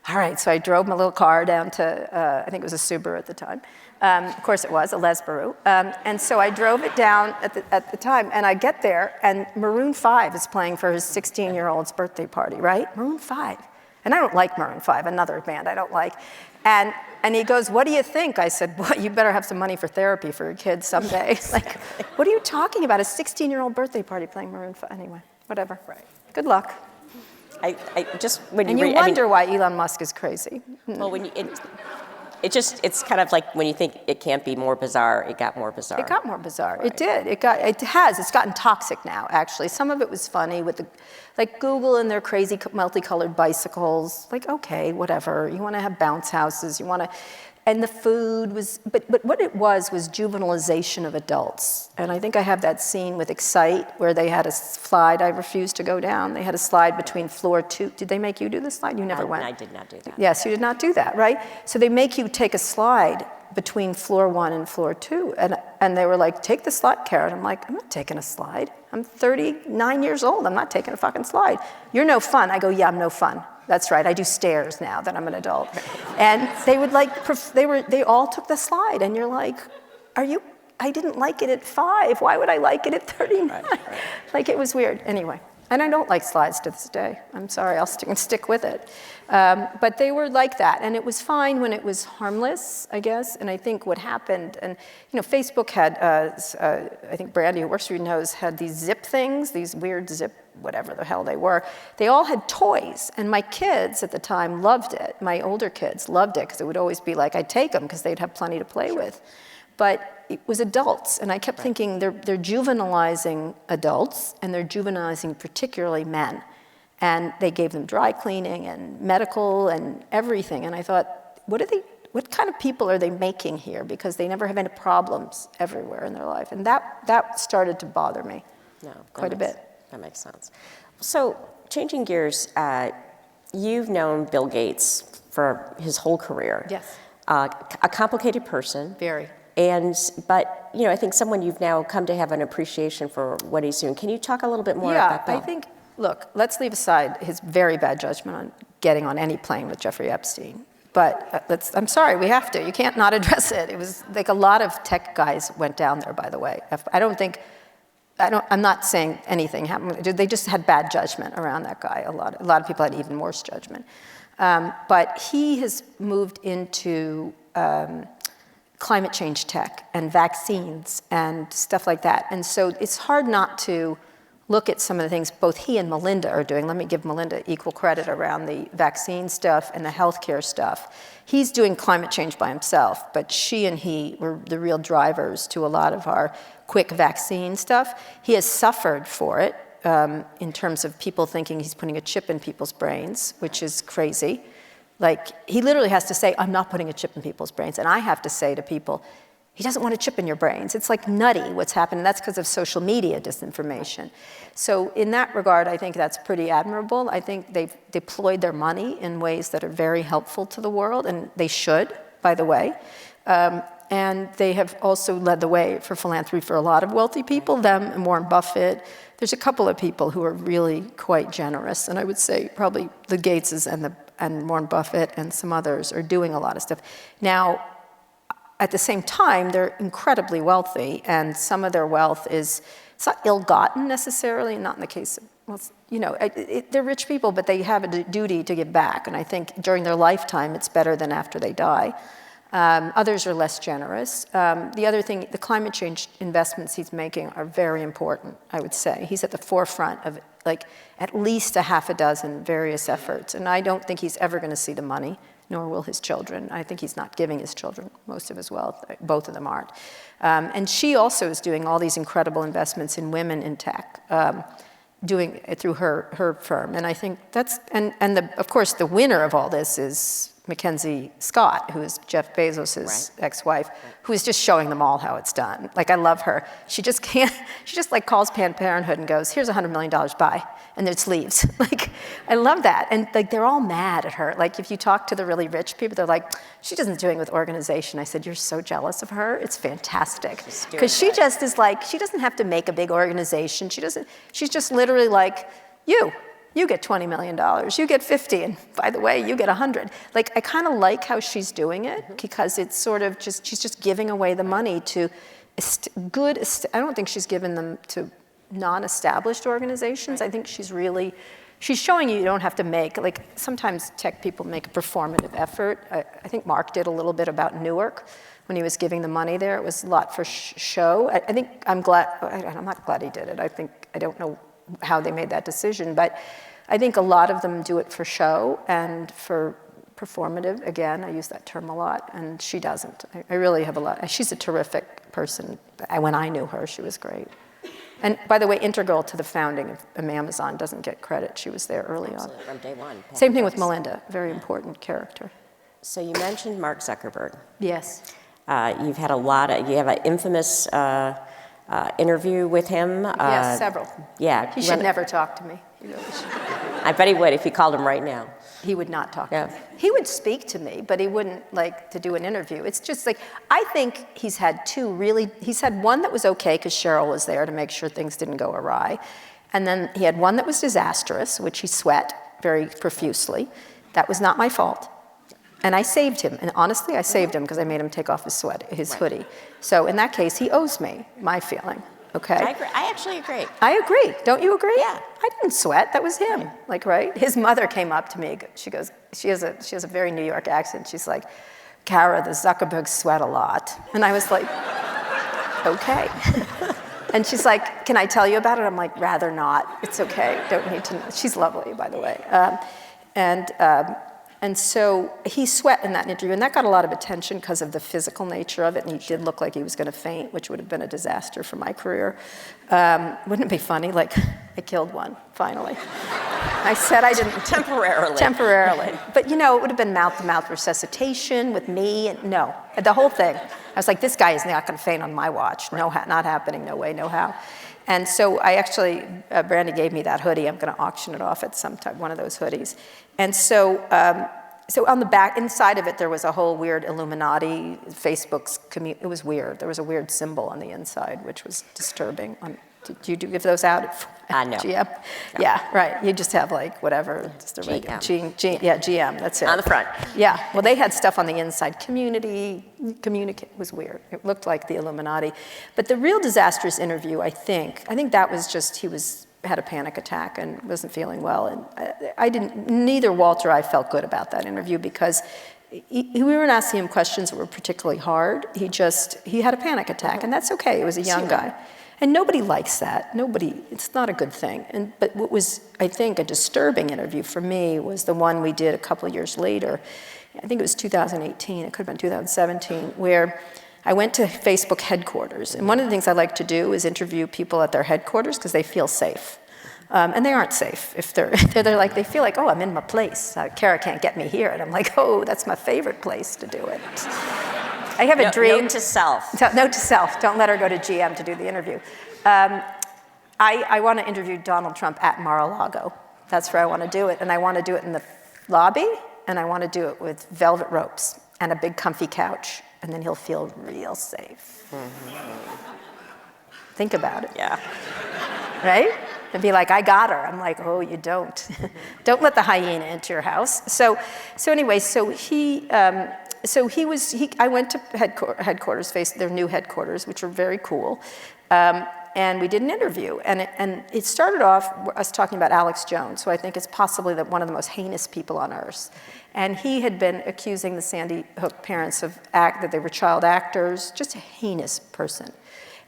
all right. So I drove my little car down to, I think it was a Subaru at the time. Of course it was, a Lesbaru. And so I drove it down at the time, and I get there, and Maroon 5 is playing for his 16-year-old's birthday party, right? Maroon 5. And I don't like Maroon 5, another band I don't like. And he goes, what do you think? I said, well, you better have some money for therapy for your kids someday. Like, what are you talking about? A 16-year-old birthday party playing Maroon 5? Anyway, whatever. Right. Good luck. I just, when you wonder why Elon Musk is crazy. Well, it's kind of like when you think it can't be more bizarre, it got more bizarre. It got more bizarre. Right. It did. It's gotten toxic now, actually. Some of it was funny with like Google and their crazy multicolored bicycles. Like, okay, whatever. You want to have bounce houses. And the food was, but what it was juvenilization of adults. And I think I have that scene with Excite where they had a slide I refused to go down. They had a slide between floor 2. Did they make you do the slide? You never went. I did not do that. Yes, you did not do that, right? So they make you take a slide between floor 1 and floor 2. And they were like, take the slide, Kara. I'm like, I'm not taking a slide. I'm 39 years old. I'm not taking a fucking slide. You're no fun. I go, yeah, I'm no fun. That's right, I do stairs now that I'm an adult. And they would they all took the slide, and you're like, I didn't like it at 5, why would I like it at 39? Right. Like, it was weird. Anyway, and I don't like slides to this day. I'm sorry, I'll stick with it. But they were like that, and it was fine when it was harmless, I guess. And I think what happened, and Facebook had, I think Brandy, who works for you knows, had these zip things, these weird zip, whatever the hell they were. They all had toys, and my kids at the time loved it. My older kids loved it, because it would always be like, I'd take them, because they'd have plenty to play with. but it was adults. And I kept thinking they're juvenilizing adults, and they're juvenilizing particularly men. And they gave them dry cleaning and medical and everything. And I thought, what kind of people are they making here? Because they never have any problems everywhere in their life. And that started to bother me quite a bit. That makes sense. So changing gears, you've known Bill Gates for his whole career. Yes. A complicated person. Very. But I think someone you've now come to have an appreciation for what he's doing. Can you talk a little bit more about Bill? I think, look, let's leave aside his very bad judgment on getting on any plane with Jeffrey Epstein. But I'm sorry, we have to. You can't not address it. It was like a lot of tech guys went down there, by the way. I'm not saying anything happened. They just had bad judgment around that guy. A lot of people had even worse judgment. But he has moved into climate change tech and vaccines and stuff like that. And so it's hard not to look at some of the things both he and Melinda are doing. Let me give Melinda equal credit around the vaccine stuff and the healthcare stuff. He's doing climate change by himself, but she and he were the real drivers to a lot of our quick vaccine stuff. He has suffered for it in terms of people thinking he's putting a chip in people's brains, which is crazy. Like, he literally has to say, I'm not putting a chip in people's brains. And I have to say to people, he doesn't want a chip in your brains. It's like nutty what's happened. That's because of social media disinformation. So in that regard, I think that's pretty admirable. I think they've deployed their money in ways that are very helpful to the world, and they should, by the way. And they have also led the way for philanthropy for a lot of wealthy people, them and Warren Buffett. There's a couple of people who are really quite generous, and I would say probably the Gateses and Warren Buffett and some others are doing a lot of stuff. Now, at the same time, they're incredibly wealthy, and some of their wealth it's not ill-gotten necessarily, not in the case of, they're rich people, but they have a duty to give back, and I think during their lifetime, it's better than after they die. Others are less generous. The other thing, the climate change investments he's making are very important, I would say. He's at the forefront of at least a half a dozen various efforts, and I don't think he's ever going to see the money, nor will his children. I think he's not giving his children most of his wealth. Both of them aren't. And she also is doing all these incredible investments in women in tech, doing it through her firm. And I think of course, the winner of all this is Mackenzie Scott, who is Jeff Bezos' ex-wife, who is just showing them all how it's done. Like, I love her. She just calls Planned Parenthood and goes, here's $100 million, bye. And it leaves. I love that. And they're all mad at her. If you talk to the really rich people, they're like, she doesn't do it with organization. I said, you're so jealous of her. It's fantastic. Because she just is she doesn't have to make a big organization. She's just literally like, you get $20 million, you get 50, and by the way, you get 100. I kind of like how she's doing it, because it's sort of she's just giving away the money to I don't think she's given them to non-established organizations. I think she's showing you don't have to make, sometimes tech people make a performative effort. I think Mark did a little bit about Newark when he was giving the money there. It was a lot for show. I'm not glad he did it. I don't know how they made that decision, but I think a lot of them do it for show and for performative. Again, I use that term a lot, and she doesn't. I really have a lot. She's a terrific person. When I knew her, she was great. And by the way, integral to the founding of Amazon, doesn't get credit. She was there early on. From day one. Same thing with Melinda, very important character. So you mentioned Mark Zuckerberg. Yes. You have an infamous interview with him. Yes, several. Yeah. He should never talk to me. He really should. I bet he would if you called him right now. He would not talk to me. He would speak to me, but he wouldn't to do an interview. It's just I think he's had he's had one that was okay because Cheryl was there to make sure things didn't go awry. And then he had one that was disastrous, which he sweat very profusely. That was not my fault. And I saved him. And honestly, I saved him because I made him take off his hoodie. So in that case, he owes me my feeling. Okay? I agree. I actually agree. I agree. Don't you agree? Yeah. I didn't sweat. That was him. Right? His mother came up to me. She goes, she has a very New York accent. She's like, Kara, the Zuckerbergs sweat a lot. And I was like, okay. And she's like, can I tell you about it? I'm like, rather not. It's okay. Don't need to. She's lovely, by the way. And so he sweat in that interview, and that got a lot of attention because of the physical nature of it, and he did look like he was going to faint, which would have been a disaster for my career. Wouldn't it be funny? Like, I killed one, finally. I said I didn't. Temporarily. Temporarily. But, you know, it would have been mouth-to-mouth resuscitation with me, and no, the whole thing. I was like, this guy is not going to faint on my watch. No, not happening, no way, no how. And so I actually, Brandy gave me that hoodie. I'm going to auction it off at some time, one of those hoodies. And so, so on the back, inside of it, there was a whole weird Illuminati, Facebook's community. It was weird. There was a weird symbol on the inside, which was disturbing. Did you give those out? No. GM? No. Yeah, right. You just have like whatever. Just a regular GM, that's it. On the front. Yeah, well, they had stuff on the inside. Communicate was weird. It looked like the Illuminati. But the real disastrous interview, I think that was just, he had a panic attack and wasn't feeling well. And neither Walter or I felt good about that interview because we weren't asking him questions that were particularly hard. He had a panic attack, and that's okay. It was a young guy. And nobody likes that. It's not a good thing. But what was, I think, a disturbing interview for me was the one we did a couple of years later. I think it was 2018, it could have been 2017, where I went to Facebook headquarters. And one of the things I like to do is interview people at their headquarters because they feel safe. And they aren't safe if they're like, they feel like, oh, I'm in my place. Kara can't get me here. And I'm like, oh, that's my favorite place to do it. I have a dream. Note to self. Note to self. Don't let her go to GM to do the interview. I want to interview Donald Trump at Mar-a-Lago. That's where I want to do it. And I want to do it in the lobby, and I want to do it with velvet ropes and a big comfy couch. And then he'll feel real safe. Mm-hmm. Think about it. Yeah. Right? And be like, I got her. I'm like, oh, you don't. Don't let the hyena into your house. So anyway, I went to headquarters, their new headquarters, which are very cool, and we did an interview. And it started off us talking about Alex Jones, who I think is possibly one of the most heinous people on earth. And he had been accusing the Sandy Hook parents that they were child actors, just a heinous person.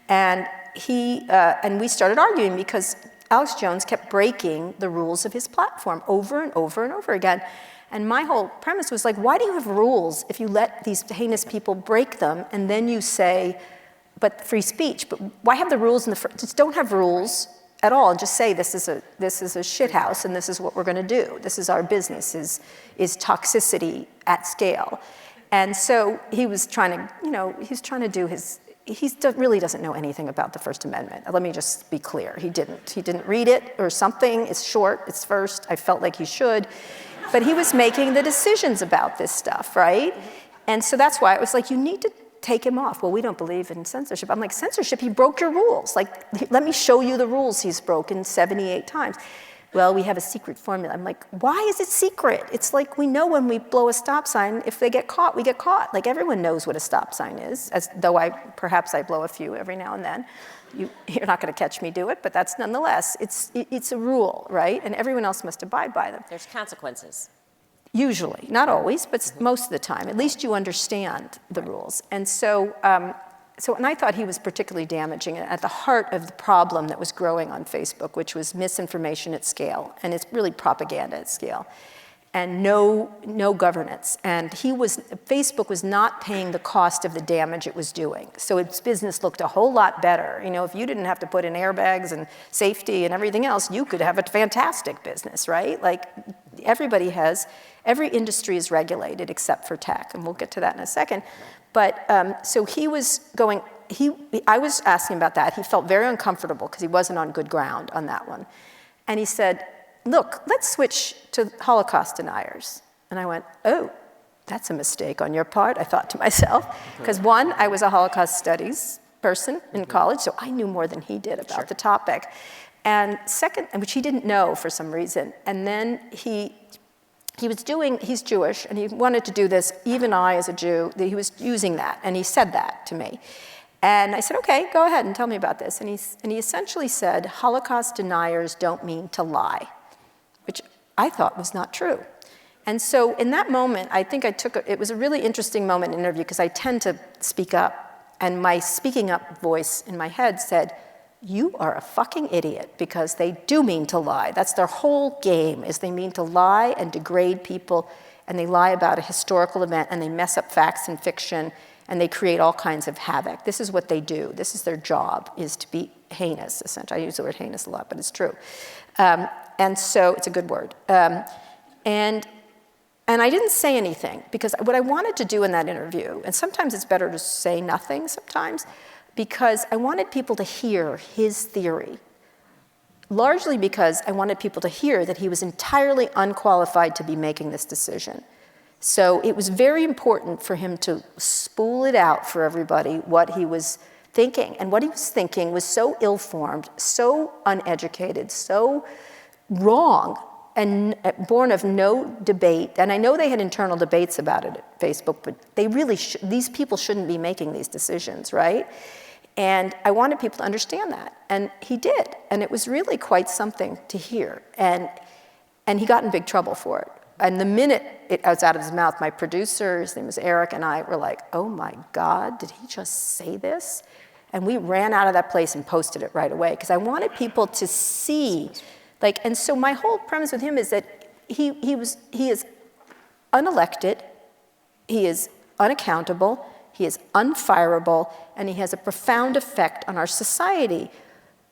And we started arguing because Alex Jones kept breaking the rules of his platform over and over and over again. And my whole premise was like, why do you have rules if you let these heinous people break them and then you say, but free speech, but why have the rules in the first? Just don't have rules at all and just say this is a shit house and this is what we're going to do. This is our business, is toxicity at scale. And so he was trying to do his, really doesn't know anything about the First Amendment. Let me just be clear, he didn't read it or something. It's short, it's first, I felt like he should. But he was making the decisions about this stuff, right? And so that's why it was like, you need to take him off. Well, we don't believe in censorship. I'm like, censorship? He broke your rules. Like, let me show you the rules he's broken 78 times. Well, we have a secret formula. I'm like, why is it secret? It's like we know when we blow a stop sign, if they get caught, we get caught. Like everyone knows what a stop sign is, as though perhaps I blow a few every now and then. You're not going to catch me do it, but that's nonetheless, it's a rule, right? And everyone else must abide by them. There's consequences. Usually, not always, but most of the time. At least you understand the rules. And so and I thought he was particularly damaging at the heart of the problem that was growing on Facebook, which was misinformation at scale, and it's really propaganda at scale, and no governance. And Facebook was not paying the cost of the damage it was doing. So its business looked a whole lot better. You know, if you didn't have to put in airbags and safety and everything else, you could have a fantastic business, right? Like every industry is regulated except for tech, and we'll get to that in a second. But so I was asking about that. He felt very uncomfortable because he wasn't on good ground on that one. And he said, look, let's switch to Holocaust deniers. And I went, oh, that's a mistake on your part, I thought to myself. Because one, I was a Holocaust studies person in college, so I knew more than he did about the topic. And second, which he didn't know for some reason. And then he's Jewish, and he wanted to do this, even I as a Jew, he was using that, and he said that to me. And I said, okay, go ahead and tell me about this. And he essentially said, Holocaust deniers don't mean to lie, which I thought was not true. And so in that moment, I think it was a really interesting moment in the interview because I tend to speak up, and my speaking up voice in my head said, you are a fucking idiot because they do mean to lie. That's their whole game, is they mean to lie and degrade people and they lie about a historical event, and they mess up facts and fiction, and they create all kinds of havoc. This is what they do. This is their job, is to be heinous, essentially. I use the word heinous a lot, but it's true. And so it's a good word. And I didn't say anything, because what I wanted to do in that interview, and sometimes it's better to say nothing sometimes, because I wanted people to hear his theory, largely because I wanted people to hear that he was entirely unqualified to be making this decision. So it was very important for him to spool it out for everybody what he was thinking. And what he was thinking was so ill-formed, so uneducated, so wrong, and born of no debate. And I know they had internal debates about it at Facebook, but they really these people shouldn't be making these decisions, right? And I wanted people to understand that. And he did. And it was really quite something to hear. And he got in big trouble for it. And the minute it was out of his mouth, my producer, his name was Eric, and I were like, oh my God, did he just say this? And we ran out of that place and posted it right away, because I wanted people to see, and so my whole premise with him is that he is unelected, he is unaccountable, he is unfireable, and he has a profound effect on our society.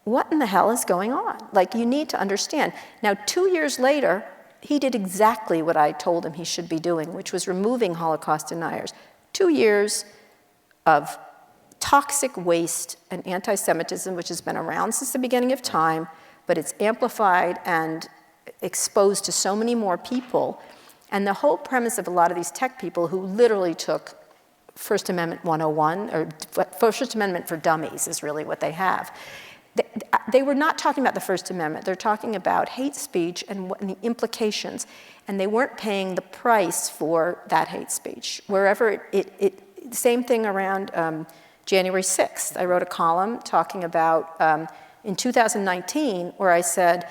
What in the hell is going on? You need to understand. Now, 2 years later, he did exactly what I told him he should be doing, which was removing Holocaust deniers. 2 years of toxic waste and anti-Semitism, which has been around since the beginning of time, but it's amplified and exposed to so many more people. And the whole premise of a lot of these tech people who literally took First Amendment 101, or First Amendment for dummies is really what they have. They were not talking about the First Amendment. They're talking about hate speech and the implications. And they weren't paying the price for that hate speech. Wherever same thing around January 6th. I wrote a column talking about, in 2019, where I said,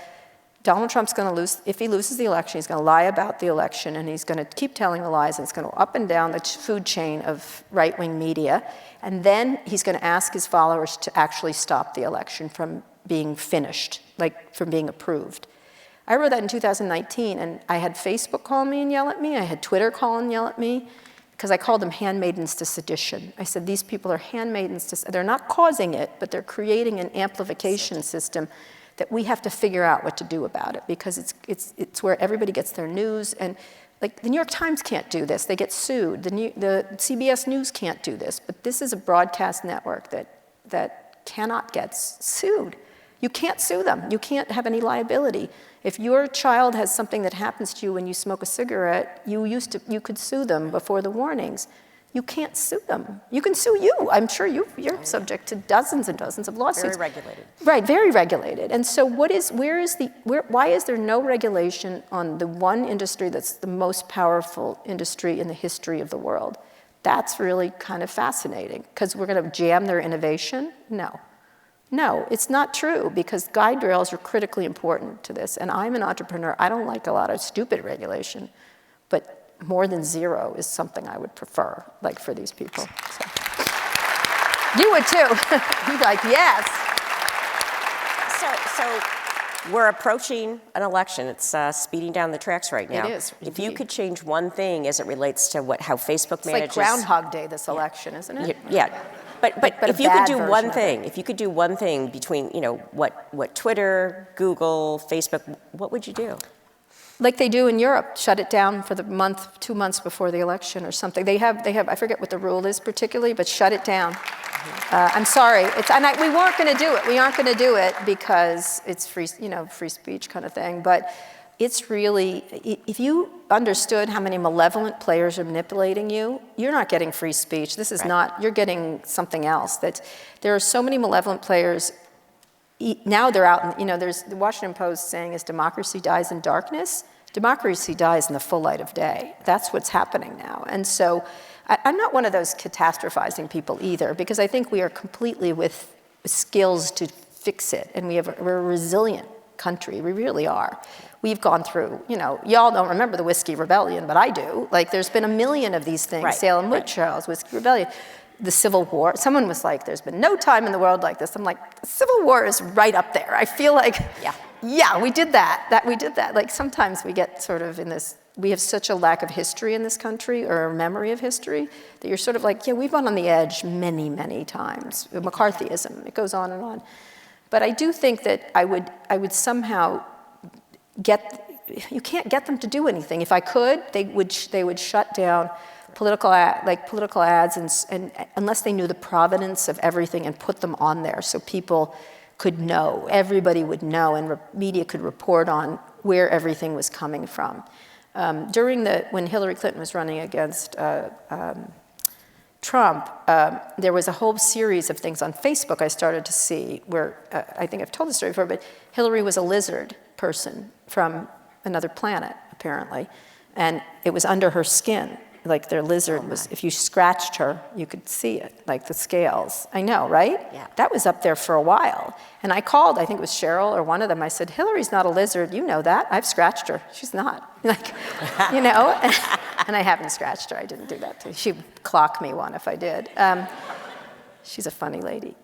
Donald Trump's going to lose, if he loses the election, he's going to lie about the election, and he's going to keep telling the lies, and it's going to go up and down the food chain of right-wing media, and then he's going to ask his followers to actually stop the election from being finished, from being approved. I wrote that in 2019, and I had Facebook call me and yell at me, I had Twitter call and yell at me, because I called them handmaidens to sedition. I said, these people are handmaidens to, they're not causing it, but they're creating an amplification system that we have to figure out what to do about it, because it's where everybody gets their news. And the New York Times can't do this, they get sued. The CBS News can't do this, but this is a broadcast network that cannot get sued. You can't sue them, you can't have any liability. If your child has something that happens to you when you smoke a cigarette, you could sue them before the warnings. You can't sue them. You can sue you. I'm sure you're subject to dozens and dozens of lawsuits. Very regulated. Right, very regulated. And so why is there no regulation on the one industry that's the most powerful industry in the history of the world? That's really kind of fascinating, because we're going to jam their innovation? No, it's not true, because guide rails are critically important to this. And I'm an entrepreneur. I don't like a lot of stupid regulation, but more than zero is something I would prefer, for these people. So. You would too. You'd be like, yes. So we're approaching an election. It's speeding down the tracks right now. It is. If you could change one thing as it relates to how Facebook manages. It's like Groundhog Day, this election, isn't it? Yeah. But if you could do one thing, between what Twitter, Google, Facebook, what would you do? Like they do in Europe, shut it down for the 2 months before the election or something. They have. I forget what the rule is particularly, but shut it down. I'm sorry. We weren't going to do it. We aren't going to do it because it's free speech kind of thing. But it's really, if you understood how many malevolent players are manipulating you, you're not getting free speech. This is not. You're getting something else. There are so many malevolent players. Now they're out, there's the Washington Post saying, as democracy dies in darkness, democracy dies in the full light of day. That's what's happening now. And so I'm not one of those catastrophizing people either, because I think we are completely with skills to fix it. And we're a resilient country. We really are. We've gone through, y'all don't remember the Whiskey Rebellion, but I do. There's been a million of these things, Salem Witch Trials, Whiskey Rebellion. The Civil War. Someone was like, there's been no time in the world like this. I'm like, the Civil War is right up there. I feel like, yeah, we did that. We did that. Sometimes we get sort of in this, we have such a lack of history in this country, or a memory of history, that you're sort of like, yeah, we've been on the edge many, many times. McCarthyism, it goes on and on. But I do think that I would somehow you can't get them to do anything. If I could, they would shut down political ads and unless they knew the provenance of everything and put them on there so people could know, everybody would know, and media could report on where everything was coming from. When Hillary Clinton was running against Trump, there was a whole series of things on Facebook I started to see where, I think I've told the story before, but Hillary was a lizard person from another planet, apparently, and it was under her skin. Like their lizard was, if you scratched her, you could see it, like the scales. I know, right? Yeah. That was up there for a while. And I called, I think it was Cheryl or one of them, I said, Hillary's not a lizard, you know that. I've scratched her. She's not. Like, you know? And I haven't scratched her, I didn't do that to her. She'd clock me one if I did. She's a funny lady.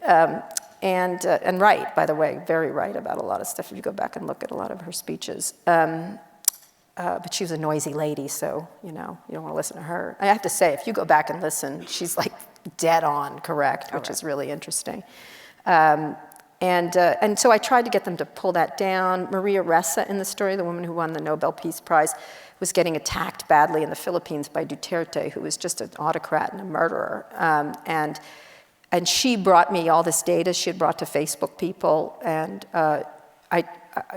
And right, by the way, very right about a lot of stuff if you go back and look at a lot of her speeches. But she was a noisy lady, so, you know, you don't want to listen to her. I have to say, if you go back and listen, she's like dead on correct, which is really interesting. And so I tried to get them to pull that down. Maria Ressa in the story, the woman who won the Nobel Peace Prize, was getting attacked badly in the Philippines by Duterte, who was just an autocrat and a murderer. And she brought me all this data she had brought to Facebook people, and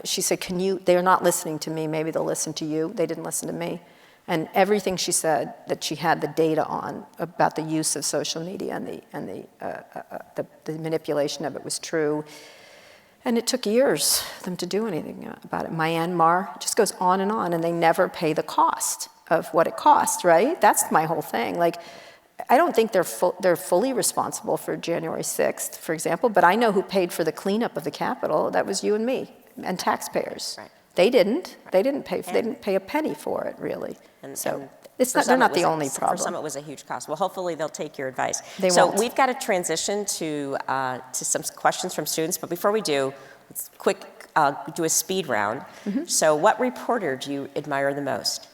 she said, they're not listening to me, maybe they'll listen to you. They didn't listen to me. And everything she said that she had the data on about the use of social media and the manipulation of it was true. And it took years for them to do anything about it. Myanmar, it just goes on, and they never pay the cost of what it costs, right? That's my whole thing. Like, I don't think they're fully responsible for January 6th, for example, but I know who paid for the cleanup of the Capitol. That was you and me. And taxpayers. Right. They didn't. Right. They didn't pay a penny for it, really. They're not the only problem. For some, it was a huge cost. Well, hopefully they'll take your advice. So we've got to transition to some questions from students. But before we do, let's do a speed round. Mm-hmm. So, what reporter do you admire the most?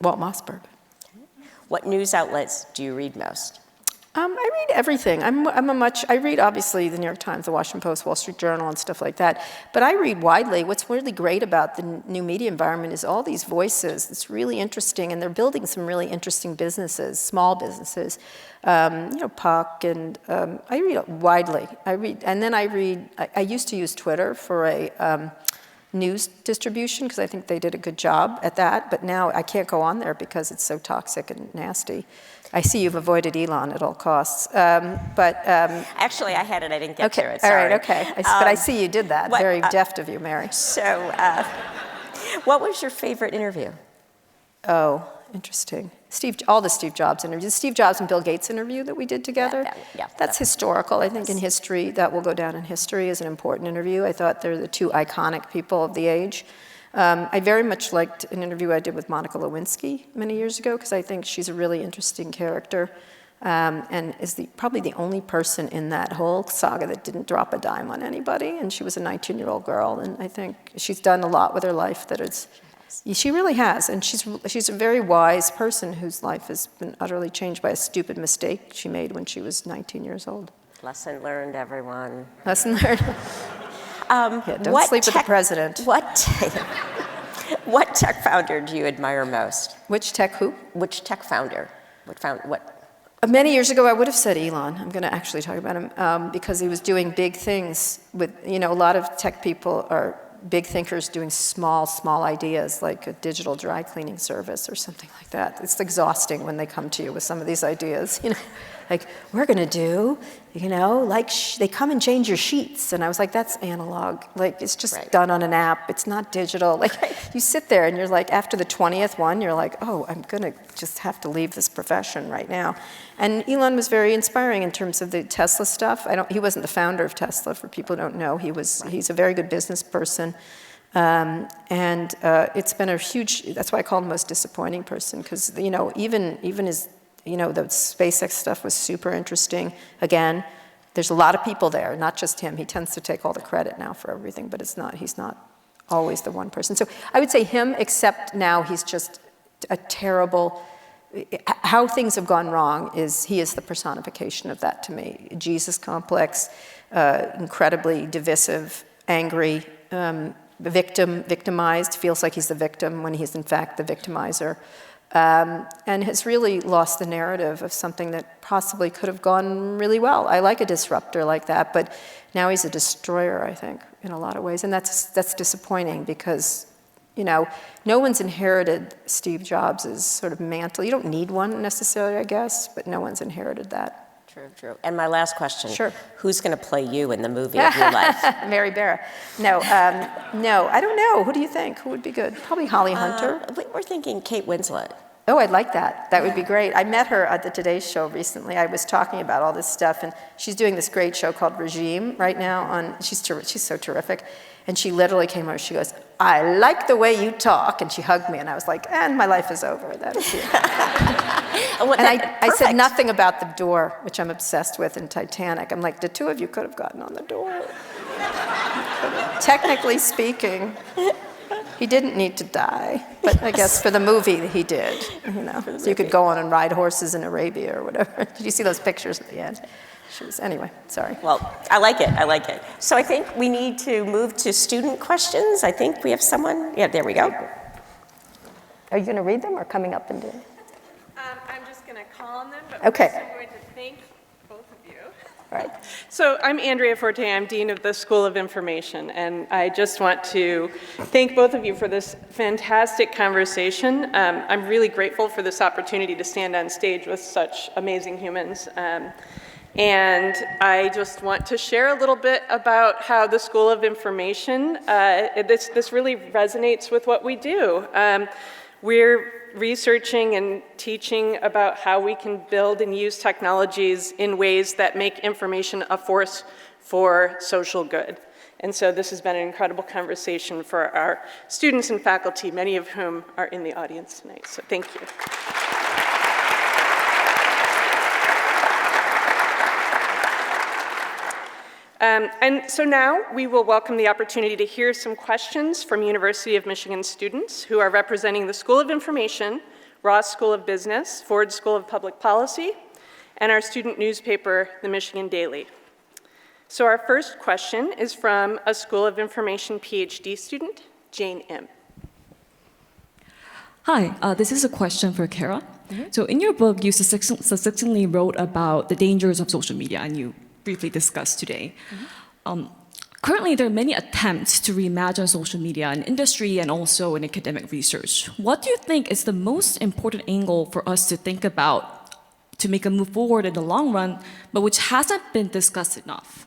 Walt Mossberg. Okay. What news outlets do you read most? I read everything. I read obviously the New York Times, the Washington Post, Wall Street Journal, and stuff like that. But I read widely. What's really great about the new media environment is all these voices. It's really interesting, and they're building some really interesting businesses, small businesses. Puck, and I read widely. I used to use Twitter for a news distribution because I think they did a good job at that. But now I can't go on there because it's so toxic and nasty. I see you've avoided Elon at all costs, Actually, I had it. I didn't get to it. Sorry. All right. Okay. But I see you did that. Very deft of you, Mary. So, what was your favorite interview? Oh, interesting. All the Steve Jobs interviews. The Steve Jobs and Bill Gates interview that we did together. That's historical. I think in history that will go down in history as an important interview. I thought they're the two iconic people of the age. I very much liked an interview I did with Monica Lewinsky many years ago because I think she's a really interesting character and is probably the only person in that whole saga that didn't drop a dime on anybody. And she was a 19-year-old girl, and I think she's done a lot with her life she really has. And she's a very wise person whose life has been utterly changed by a stupid mistake she made when she was 19 years old. Lesson learned, everyone. Lesson learned. Don't sleep with the president. What tech founder do you admire most? Which tech who? Which tech founder? Many years ago, I would have said Elon. I'm going to actually talk about him because he was doing big things with, a lot of tech people are big thinkers doing small ideas like a digital dry cleaning service or something like that. It's exhausting when they come to you with some of these ideas, like we're going to do, they come and change your sheets. And I was like, that's analog. Like it's just done on an app. It's not digital. Like you sit there and you're like, after the 20th one, you're like, oh, I'm going to just have to leave this profession right now. And Elon was very inspiring in terms of the Tesla stuff. He wasn't the founder of Tesla, for people who don't know. He's a very good business person. It's been a huge, that's why I call him the most disappointing person, because, even his, the SpaceX stuff was super interesting. Again, there's a lot of people there, not just him. He tends to take all the credit now for everything, but he's not always the one person. So I would say him, except now he's just a terrible, how things have gone wrong he is the personification of that to me. Jesus complex, incredibly divisive, angry, victimized, feels like he's the victim when he's in fact the victimizer. And has really lost the narrative of something that possibly could have gone really well. I like a disruptor like that, but now he's a destroyer, I think, in a lot of ways. And that's disappointing because, no one's inherited Steve Jobs' sort of mantle. You don't need one necessarily, I guess, but no one's inherited that. True. And my last question. Sure. Who's going to play you in the movie of your life? Mary Barra. No, I don't know. Who do you think? Who would be good? Probably Holly Hunter. We're thinking Kate Winslet. Oh, I'd like that. That would be great. I met her at the Today Show recently. I was talking about all this stuff, and she's doing this great show called Regime right now. She's so terrific. And she literally came over, she goes, "I like the way you talk," and she hugged me, and I was like, and my life is over. That is it. And I said nothing about the door, which I'm obsessed with in Titanic. I'm like, the two of you could have gotten on the door. Technically speaking. He didn't need to die, but I guess for the movie he did, So you could go on and ride horses in Arabia or whatever. Did you see those pictures at the end? Anyway, sorry. Well, I like it. So I think we need to move to student questions. I think we have someone. Yeah, there we go. Are you going to read them or coming up and doing? I'm just going to call on them, but Okay. first I'm going to thank both of you. All right. So I'm Andrea Forte, I'm Dean of the School of Information, and I just want to thank both of you for this fantastic conversation. I'm really grateful for this opportunity to stand on stage with such amazing humans. And I just want to share a little bit about how the School of Information, this really resonates with what we do. We're researching and teaching about how we can build and use technologies in ways that make information a force for social good. And so this has been an incredible conversation for our students and faculty, many of whom are in the audience tonight. So thank you. And so now we will welcome the opportunity to hear some questions from University of Michigan students who are representing the School of Information, Ross School of Business, Ford School of Public Policy, and our student newspaper, the Michigan Daily. So our first question is from a School of Information PhD student, Jane M. Hi, this is a question for Kara. So in your book, you succinctly wrote about the dangers of social media, and you briefly discussed today. Currently, there are many attempts to reimagine social media in industry and also in academic research. What do you think is the most important angle for us to think about to make a move forward in the long run, but which hasn't been discussed enough?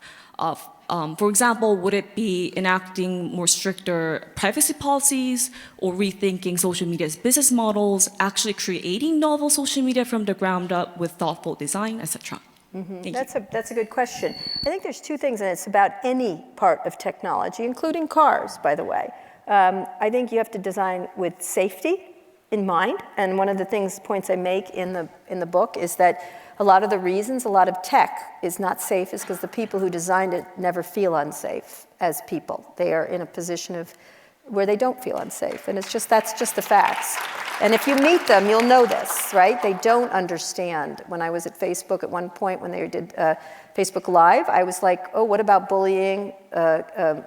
For example, would it be enacting more stricter privacy policies or rethinking social media's business models, actually creating novel social media from the ground up with thoughtful design, etc.? That's a good question. I think there's two things, and it's about any part of technology, including cars, by the way. I think you have to design with safety in mind, and one of the points I make in the book is that a lot of the reasons a lot of tech is not safe is because the people who designed it never feel unsafe as people. They are in a position where they don't feel unsafe, and that's just the facts. And if you meet them, you'll know this, right? They don't understand. When I was at Facebook at one point, when they did Facebook Live, I was like, oh, what about bullying,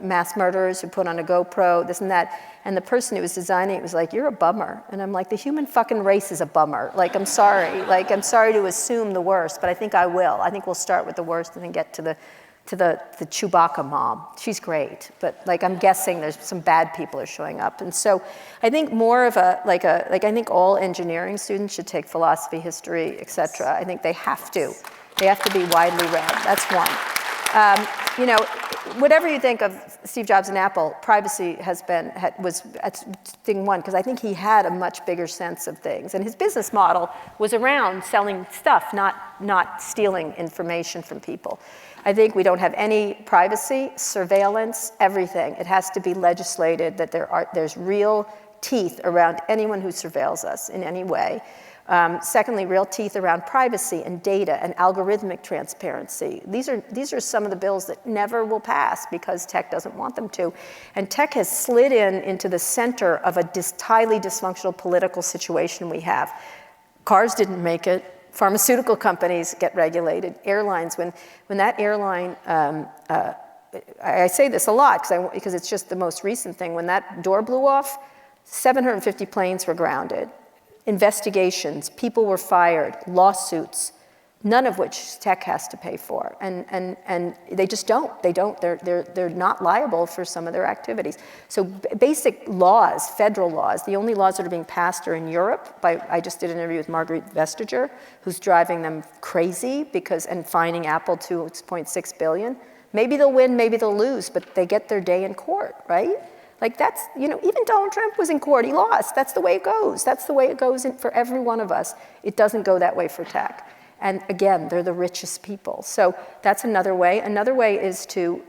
mass murderers who put on a GoPro, this and that? And the person who was designing it was like, you're a bummer. And I'm like, the human fucking race is a bummer. Like, I'm sorry. Like, I'm sorry to assume the worst, but I think I will. I think we'll start with the worst and then get to the Chewbacca mom. She's great, but like I'm guessing there's some bad people are showing up. And so I think more of I think all engineering students should take philosophy, history, etc. I think they have to. They have to be widely read. That's one. Whatever you think of Steve Jobs and Apple, privacy was thing one, because I think he had a much bigger sense of things. And his business model was around selling stuff, not stealing information from people. I think we don't have any privacy, surveillance, everything. It has to be legislated that there's real teeth around anyone who surveils us in any way. Secondly, real teeth around privacy and data and algorithmic transparency. These are some of the bills that never will pass because tech doesn't want them to. And tech has slid into the center of a highly dysfunctional political situation we have. Cars didn't make it. Pharmaceutical companies get regulated. Airlines, when that airline, I say this a lot because it's just the most recent thing. When that door blew off, 750 planes were grounded. Investigations, people were fired, lawsuits, none of which tech has to pay for. And they just don't. They're not liable for some of their activities. So basic laws, federal laws, the only laws that are being passed are in Europe. I just did an interview with Marguerite Vestager, who's driving them crazy and fining Apple $2.6 billion. Maybe they'll win, maybe they'll lose, but they get their day in court, right? Like that's, even Donald Trump was in court, he lost. That's the way it goes. That's the way it goes for every one of us. It doesn't go that way for tech. And again, they're the richest people. So that's another way. Another way is to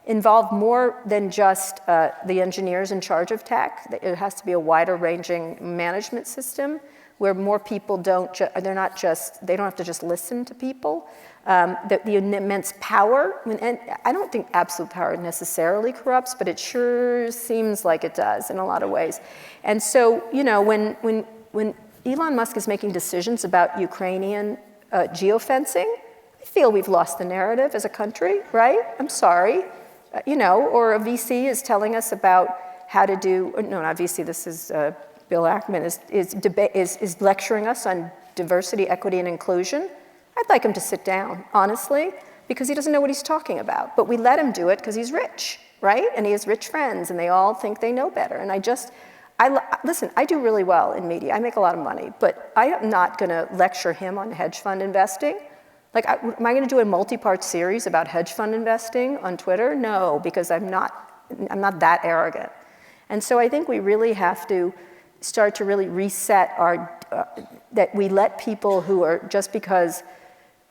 involve more than just the engineers in charge of tech. It has to be a wider ranging management system where more people they don't have to just listen to people. The immense power, and I don't think absolute power necessarily corrupts, but it sure seems like it does in a lot of ways. And so, when Elon Musk is making decisions about Ukrainian geofencing, I feel we've lost the narrative as a country, right? I'm sorry. Or a VC is telling us about how to do, no, not VC, this is Bill Ackman, is lecturing us on diversity, equity, and inclusion. I'd like him to sit down, honestly, because he doesn't know what he's talking about. But we let him do it because he's rich, right? And he has rich friends, and they all think they know better. And listen, I do really well in media. I make a lot of money, but I am not going to lecture him on hedge fund investing. Am I going to do a multi-part series about hedge fund investing on Twitter? No, because I'm not that arrogant. And so I think we really have to start to really reset that we let people who are just because,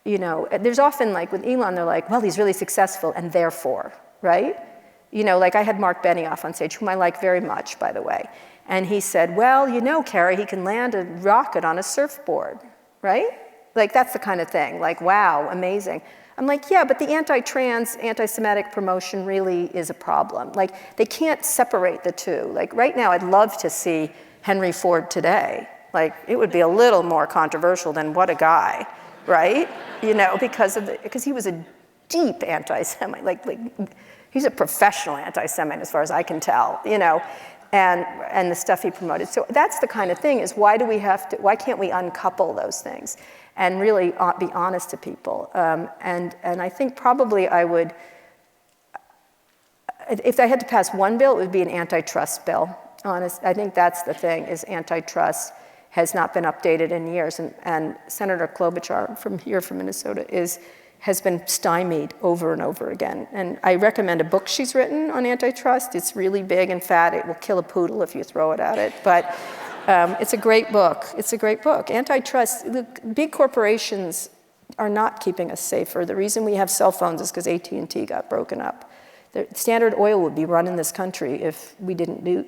there's often with Elon, they're like, well, he's really successful and therefore, right? I had Mark Benioff on stage, whom I like very much, by the way. And he said, well, Kara, he can land a rocket on a surfboard, right? That's the kind of thing, wow, amazing. I'm like, yeah, but the anti-trans, anti-Semitic promotion really is a problem. They can't separate the two. Right now, I'd love to see Henry Ford today. It would be a little more controversial than what a guy, right? Because he was a deep anti-Semite. He's a professional anti-Semite as far as I can tell, and the stuff he promoted. So that's the kind of thing is why can't we uncouple those things and really be honest to people? And I think probably I would, if I had to pass one bill, it would be an antitrust bill. I think that's the thing, is antitrust has not been updated in years. And Senator Klobuchar from Minnesota has been stymied over and over again. And I recommend a book she's written on antitrust. It's really big and fat. It will kill a poodle if you throw it at it. But it's a great book. It's a great book. Antitrust, big corporations are not keeping us safer. The reason we have cell phones is because AT&T got broken up. Standard Oil would be run in this country if we didn't do,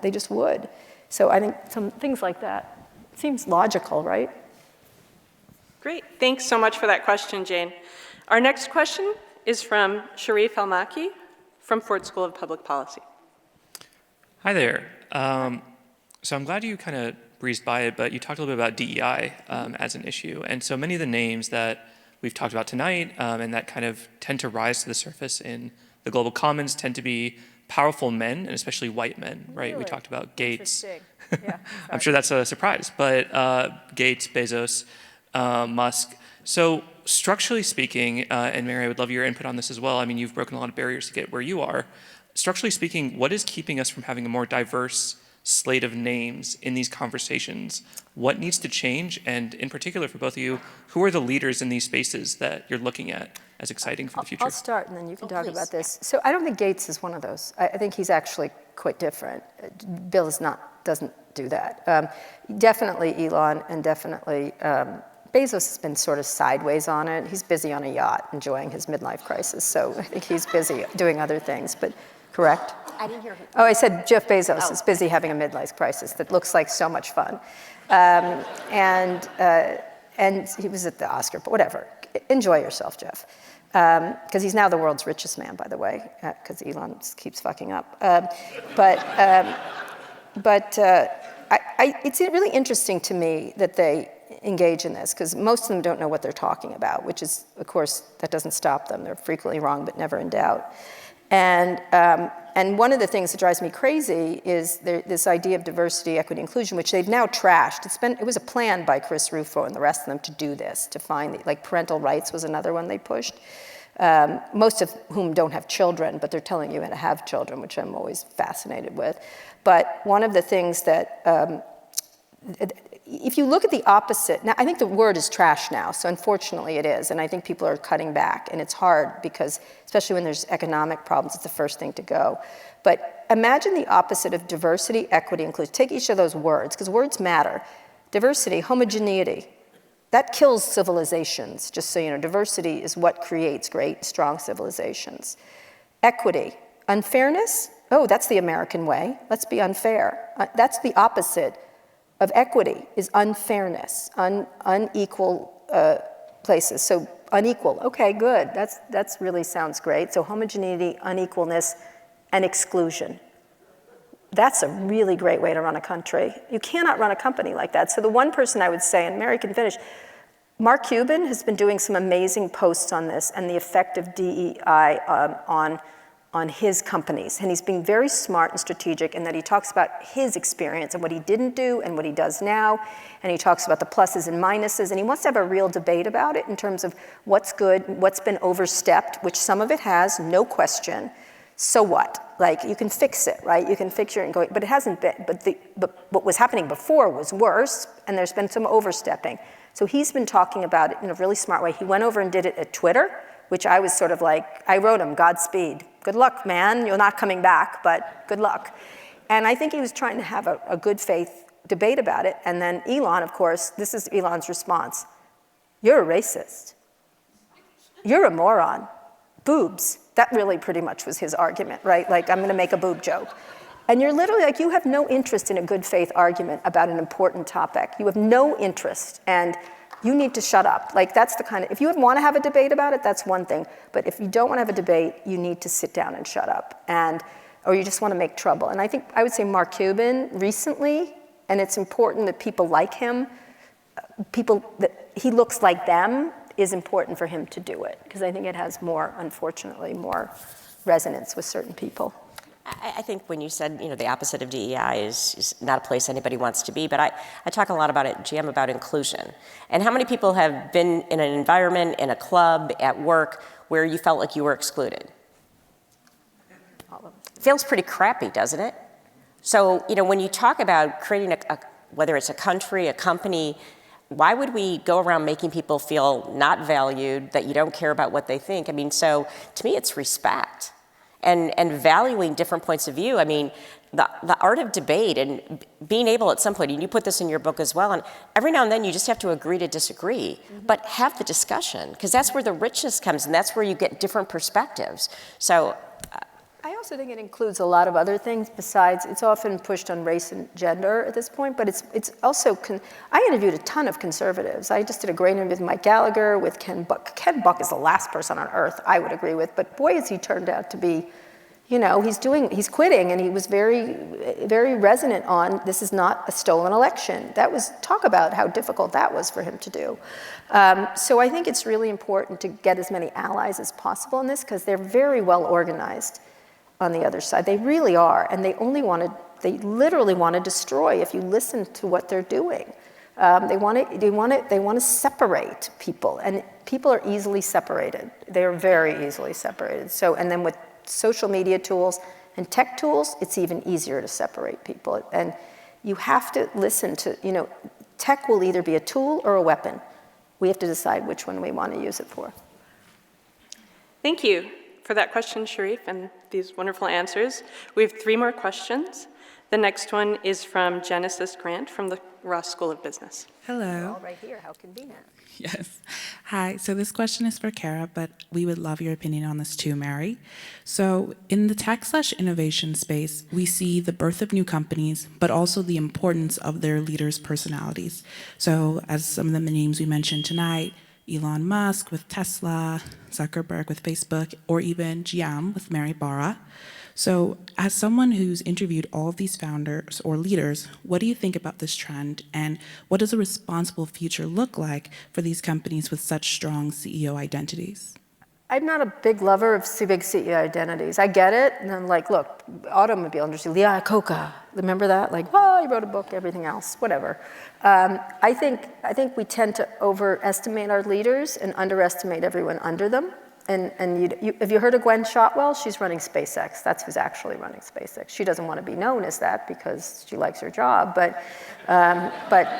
they just would. So I think some things like that seems logical, right? Great. Thanks so much for that question, Jane. Our next question is from Sharif Elmaki from Ford School of Public Policy. Hi there. So I'm glad you kind of breezed by it, but you talked a little bit about DEI as an issue. And so many of the names that we've talked about tonight and that kind of tend to rise to the surface in the global commons tend to be powerful men, and especially white men, right? Really? We talked about Gates. Yeah, I'm sure that's a surprise, but Gates, Bezos, Musk. So structurally speaking, and Mary, I would love your input on this as well. I mean, you've broken a lot of barriers to get where you are. Structurally speaking, what is keeping us from having a more diverse slate of names in these conversations? What needs to change? And in particular, for both of you, who are the leaders in these spaces that you're looking at as exciting for the future? I'll start, and then you can talk about this. So I don't think Gates is one of those. I think he's actually quite different. Bill doesn't do that. Definitely Elon, and definitely Bezos has been sort of sideways on it. He's busy on a yacht enjoying his midlife crisis, so I think he's busy doing other things. But correct? I didn't hear who. Oh, I said Jeff Bezos is busy having a midlife crisis that looks like so much fun. And he was at the Oscar, but whatever. Enjoy yourself, Jeff. Because he's now the world's richest man, by the way, because Elon keeps fucking up. It's really interesting to me that they engage in this, because most of them don't know what they're talking about, which is, of course, that doesn't stop them. They're frequently wrong, but never in doubt. And one of the things that drives me crazy is this idea of diversity, equity, inclusion, which they've now trashed. It was a plan by Chris Rufo and the rest of them to do this, to find, like parental rights was another one they pushed. Most of whom don't have children, but they're telling you how to have children, which I'm always fascinated with. But one of the things that, if you look at the opposite, now I think the word is trash now, so unfortunately it is, and I think people are cutting back, and it's hard because, especially when there's economic problems, it's the first thing to go. But imagine the opposite of diversity, equity, inclusion. Take each of those words, because words matter. Diversity, homogeneity, that kills civilizations, just so you know. Diversity is what creates great, strong civilizations. Equity, unfairness, oh, that's the American way. Let's be unfair. That's the opposite of equity, is unfairness, unequal places. So unequal, okay, good. That's really sounds great. So homogeneity, unequalness, and exclusion. That's a really great way to run a country. You cannot run a company like that. So the one person I would say, and Mary can finish, Mark Cuban has been doing some amazing posts on this and the effect of DEI on his companies. And he's being very smart and strategic in that he talks about his experience and what he didn't do and what he does now. And he talks about the pluses and minuses. And he wants to have a real debate about it in terms of what's good, what's been overstepped, which some of it has, no question. So what? Like, you can fix it, right? You can fix it and go, but it hasn't been, but what was happening before was worse, and there's been some overstepping. So he's been talking about it in a really smart way. He went over and did it at Twitter, which I was sort of like, I wrote him, Godspeed. Good luck, man. You're not coming back, but good luck. And I think he was trying to have a good faith debate about it. And then Elon, of course, this is Elon's response. You're a racist. You're a moron. Boobs. That really pretty much was his argument, right? Like, I'm going to make a boob joke. And you're literally like, you have no interest in a good faith argument about an important topic. You have no interest, and you need to shut up. Like, that's the kind of, if you want to have a debate about it, that's one thing. But if you don't want to have a debate, you need to sit down and shut up, or you just want to make trouble. And I think, I would say Mark Cuban recently, and it's important that people like him, people that he looks like them, is important for him to do it, because I think it has more, unfortunately, more resonance with certain people. I think when you said, the opposite of DEI is not a place anybody wants to be, but I talk a lot about it, Jam, about inclusion. And how many people have been in an environment, in a club, at work, where you felt like you were excluded? It feels pretty crappy, doesn't it? So, when you talk about creating whether it's a country, a company, why would we go around making people feel not valued, that you don't care about what they think? I mean, so to me, it's respect and valuing different points of view. I mean, the art of debate and being able at some point, and you put this in your book as well, and every now and then you just have to agree to disagree, but have the discussion, because that's where the richness comes, and that's where you get different perspectives. So I also think it includes a lot of other things besides, it's often pushed on race and gender at this point, but it's also, I interviewed a ton of conservatives. I just did a great interview with Mike Gallagher, with Ken Buck. Ken Buck is the last person on earth I would agree with, but boy, has he turned out to be, he's quitting, and he was very, very resonant on, this is not a stolen election. Talk about how difficult that was for him to do. So I think it's really important to get as many allies as possible in this, because they're very well organized on the other side. They really are, and they literally want to destroy if you listen to what they're doing. They want to separate people, and people are easily separated. They are very easily separated. So, and then with social media tools and tech tools, it's even easier to separate people. And you have to listen to, tech will either be a tool or a weapon. We have to decide which one we want to use it for. Thank you for that question, Sharif, and these wonderful answers. We have 3 more questions. The next one is from Genesis Grant from the Ross School of Business. Hello. All right here, how convenient. Yes. Hi. So this question is for Kara, but we would love your opinion on this too, Mary. So in the tech/innovation space, we see the birth of new companies, but also the importance of their leaders' personalities. So as some of the names we mentioned tonight, Elon Musk with Tesla, Zuckerberg with Facebook, or even GM with Mary Barra. So as someone who's interviewed all of these founders or leaders, what do you think about this trend, and what does a responsible future look like for these companies with such strong CEO identities? I'm not a big lover of big CEO identities. I get it, and I'm like, look, automobile industry, Lee Iacocca, remember that? Like, oh, he wrote a book, everything else, whatever. I think we tend to overestimate our leaders and underestimate everyone under them. And have you heard of Gwen Shotwell? She's running SpaceX. That's who's actually running SpaceX. She doesn't want to be known as that because she likes her job, but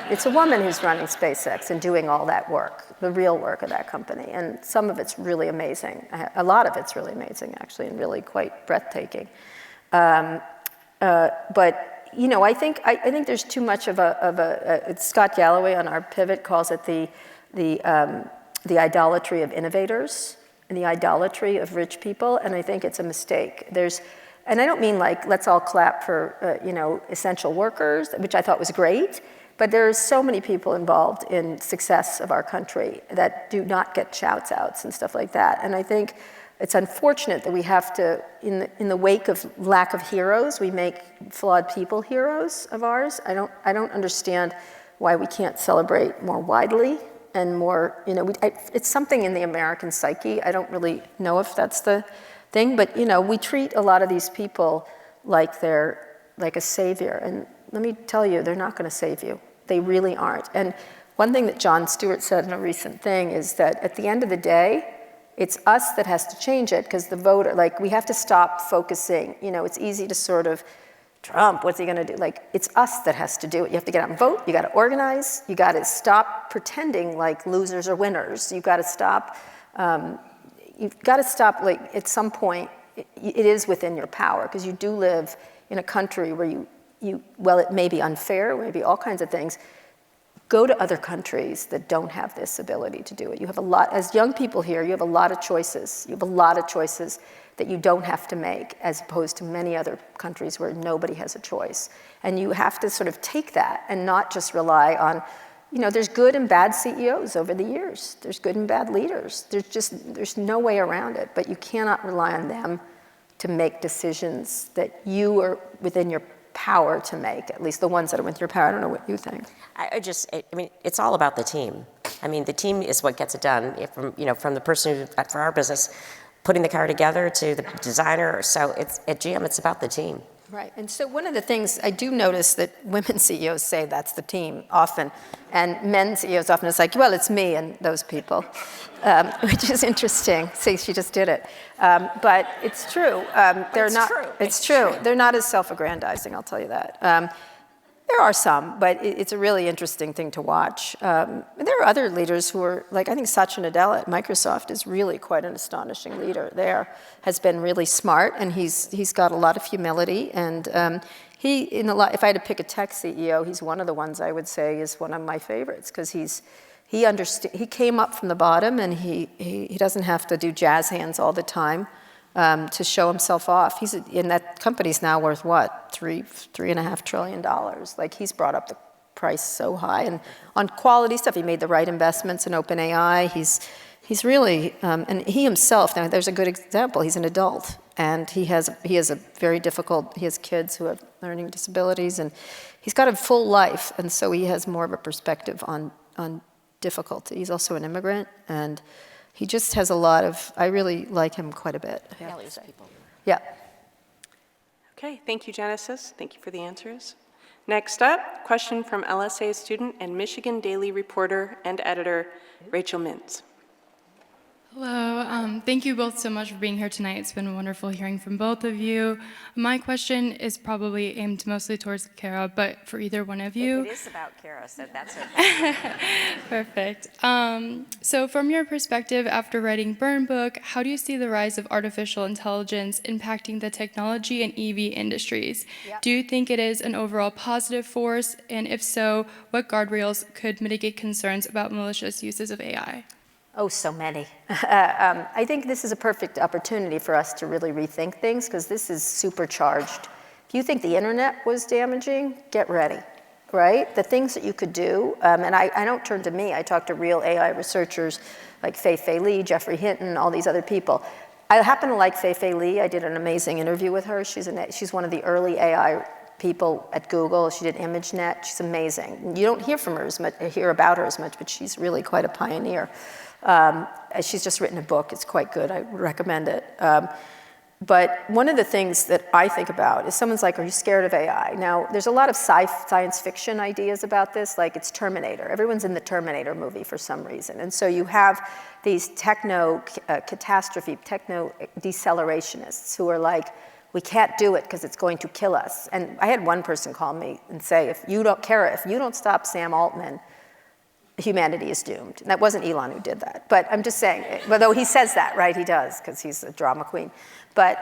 it's a woman who's running SpaceX and doing all that work, the real work of that company. And some of it's really amazing. A lot of it's really amazing, actually, and really quite breathtaking. But you know, I think there's too much of a Scott Galloway on our pivot calls it the idolatry of innovators and the idolatry of rich people, and I think it's a mistake. And I don't mean like let's all clap for essential workers, which I thought was great, but there's so many people involved in success of our country that do not get shouts outs and stuff like that. And I think it's unfortunate that we have to, in the wake of lack of heroes, we make flawed people heroes of ours. I don't understand why we can't celebrate more widely and more, it's something in the American psyche. I don't really know if that's the thing, but we treat a lot of these people like they're like a savior. And let me tell you, they're not going to save you. They really aren't. And one thing that Jon Stewart said in a recent thing is that at the end of the day, it's us that has to change it, because the voter, we have to stop focusing. It's easy to sort of, Trump, what's he going to do? It's us that has to do it. You have to get out and vote. You got to organize. You got to stop pretending like losers are winners. You've got to stop. At some point, it is within your power, because you do live in a country where well, it may be unfair, maybe all kinds of things. Go to other countries that don't have this ability to do it. You have a lot, as young people here, you have a lot of choices. You have a lot of choices that you don't have to make, as opposed to many other countries where nobody has a choice. And you have to sort of take that and not just rely on, there's good and bad CEOs over the years. There's good and bad leaders. There's no way around it, but you cannot rely on them to make decisions that you are within your power to make, at least the ones that are within your power. I don't know what you think. I mean, it's all about the team. I mean, the team is what gets it done. From the person who, for our business, putting the car together to the designer. So at GM, it's about the team. Right, and so one of the things I do notice that women CEOs say that's the team often, and men CEOs often it's like, well, it's me and those people, which is interesting. See, she just did it. But it's true. It's true. They're not as self-aggrandizing, I'll tell you that. There are some, but it's a really interesting thing to watch. There are other leaders who are, I think Satya Nadella at Microsoft is really quite an astonishing leader there, has been really smart, and he's got a lot of humility. And if I had to pick a tech CEO, he's one of the ones I would say is one of my favorites, because he came up from the bottom, and he doesn't have to do jazz hands all the time. To show himself off. And that company's now worth what? $3.5 trillion. He's brought up the price so high. And on quality stuff, he made the right investments in OpenAI. He's really, and he himself, now there's a good example, he's an adult. And he has kids who have learning disabilities, and he's got a full life. And so he has more of a perspective on difficulty. He's also an immigrant, and he just has a lot of, I really like him quite a bit. People. Yeah. Okay, thank you, Genesis. Thank you for the answers. Next up, question from LSA student and Michigan Daily reporter and editor, Rachel Mintz. Hello, Thank you both so much for being here tonight. It's been wonderful hearing from both of you. My question is probably aimed mostly towards Kara, but for either one of you. It is about Kara, so that's okay. Perfect. So from your perspective, after writing Burn Book, how do you see the rise of artificial intelligence impacting the technology and EV industries? Yep. Do you think it is an overall positive force? And if so, what guardrails could mitigate concerns about malicious uses of AI? Oh, so many. I think this is a perfect opportunity for us to really rethink things because this is supercharged. If you think the internet was damaging, get ready, right? The things that you could do, and I don't turn to me, I talk to real AI researchers like Fei Li, Jeffrey Hinton, all these other people. I happen to like Fei Li. I did an amazing interview with her. She's one of the early AI people at Google. She did ImageNet. She's amazing. You don't hear from her as much, hear about her as much, but she's really quite a pioneer. She's just written a book. It's quite good. I recommend it. But one of the things that I think about is someone's like, are you scared of AI? Now, there's a lot of science fiction ideas about this, like it's Terminator. Everyone's in the Terminator movie for some reason. And so you have these techno decelerationist who are like, we can't do it because it's going to kill us. And I had one person call me and say, if you don't stop Sam Altman, humanity is doomed. And that wasn't Elon who did that. But I'm just saying, although he says that, right? He does, because he's a drama queen. But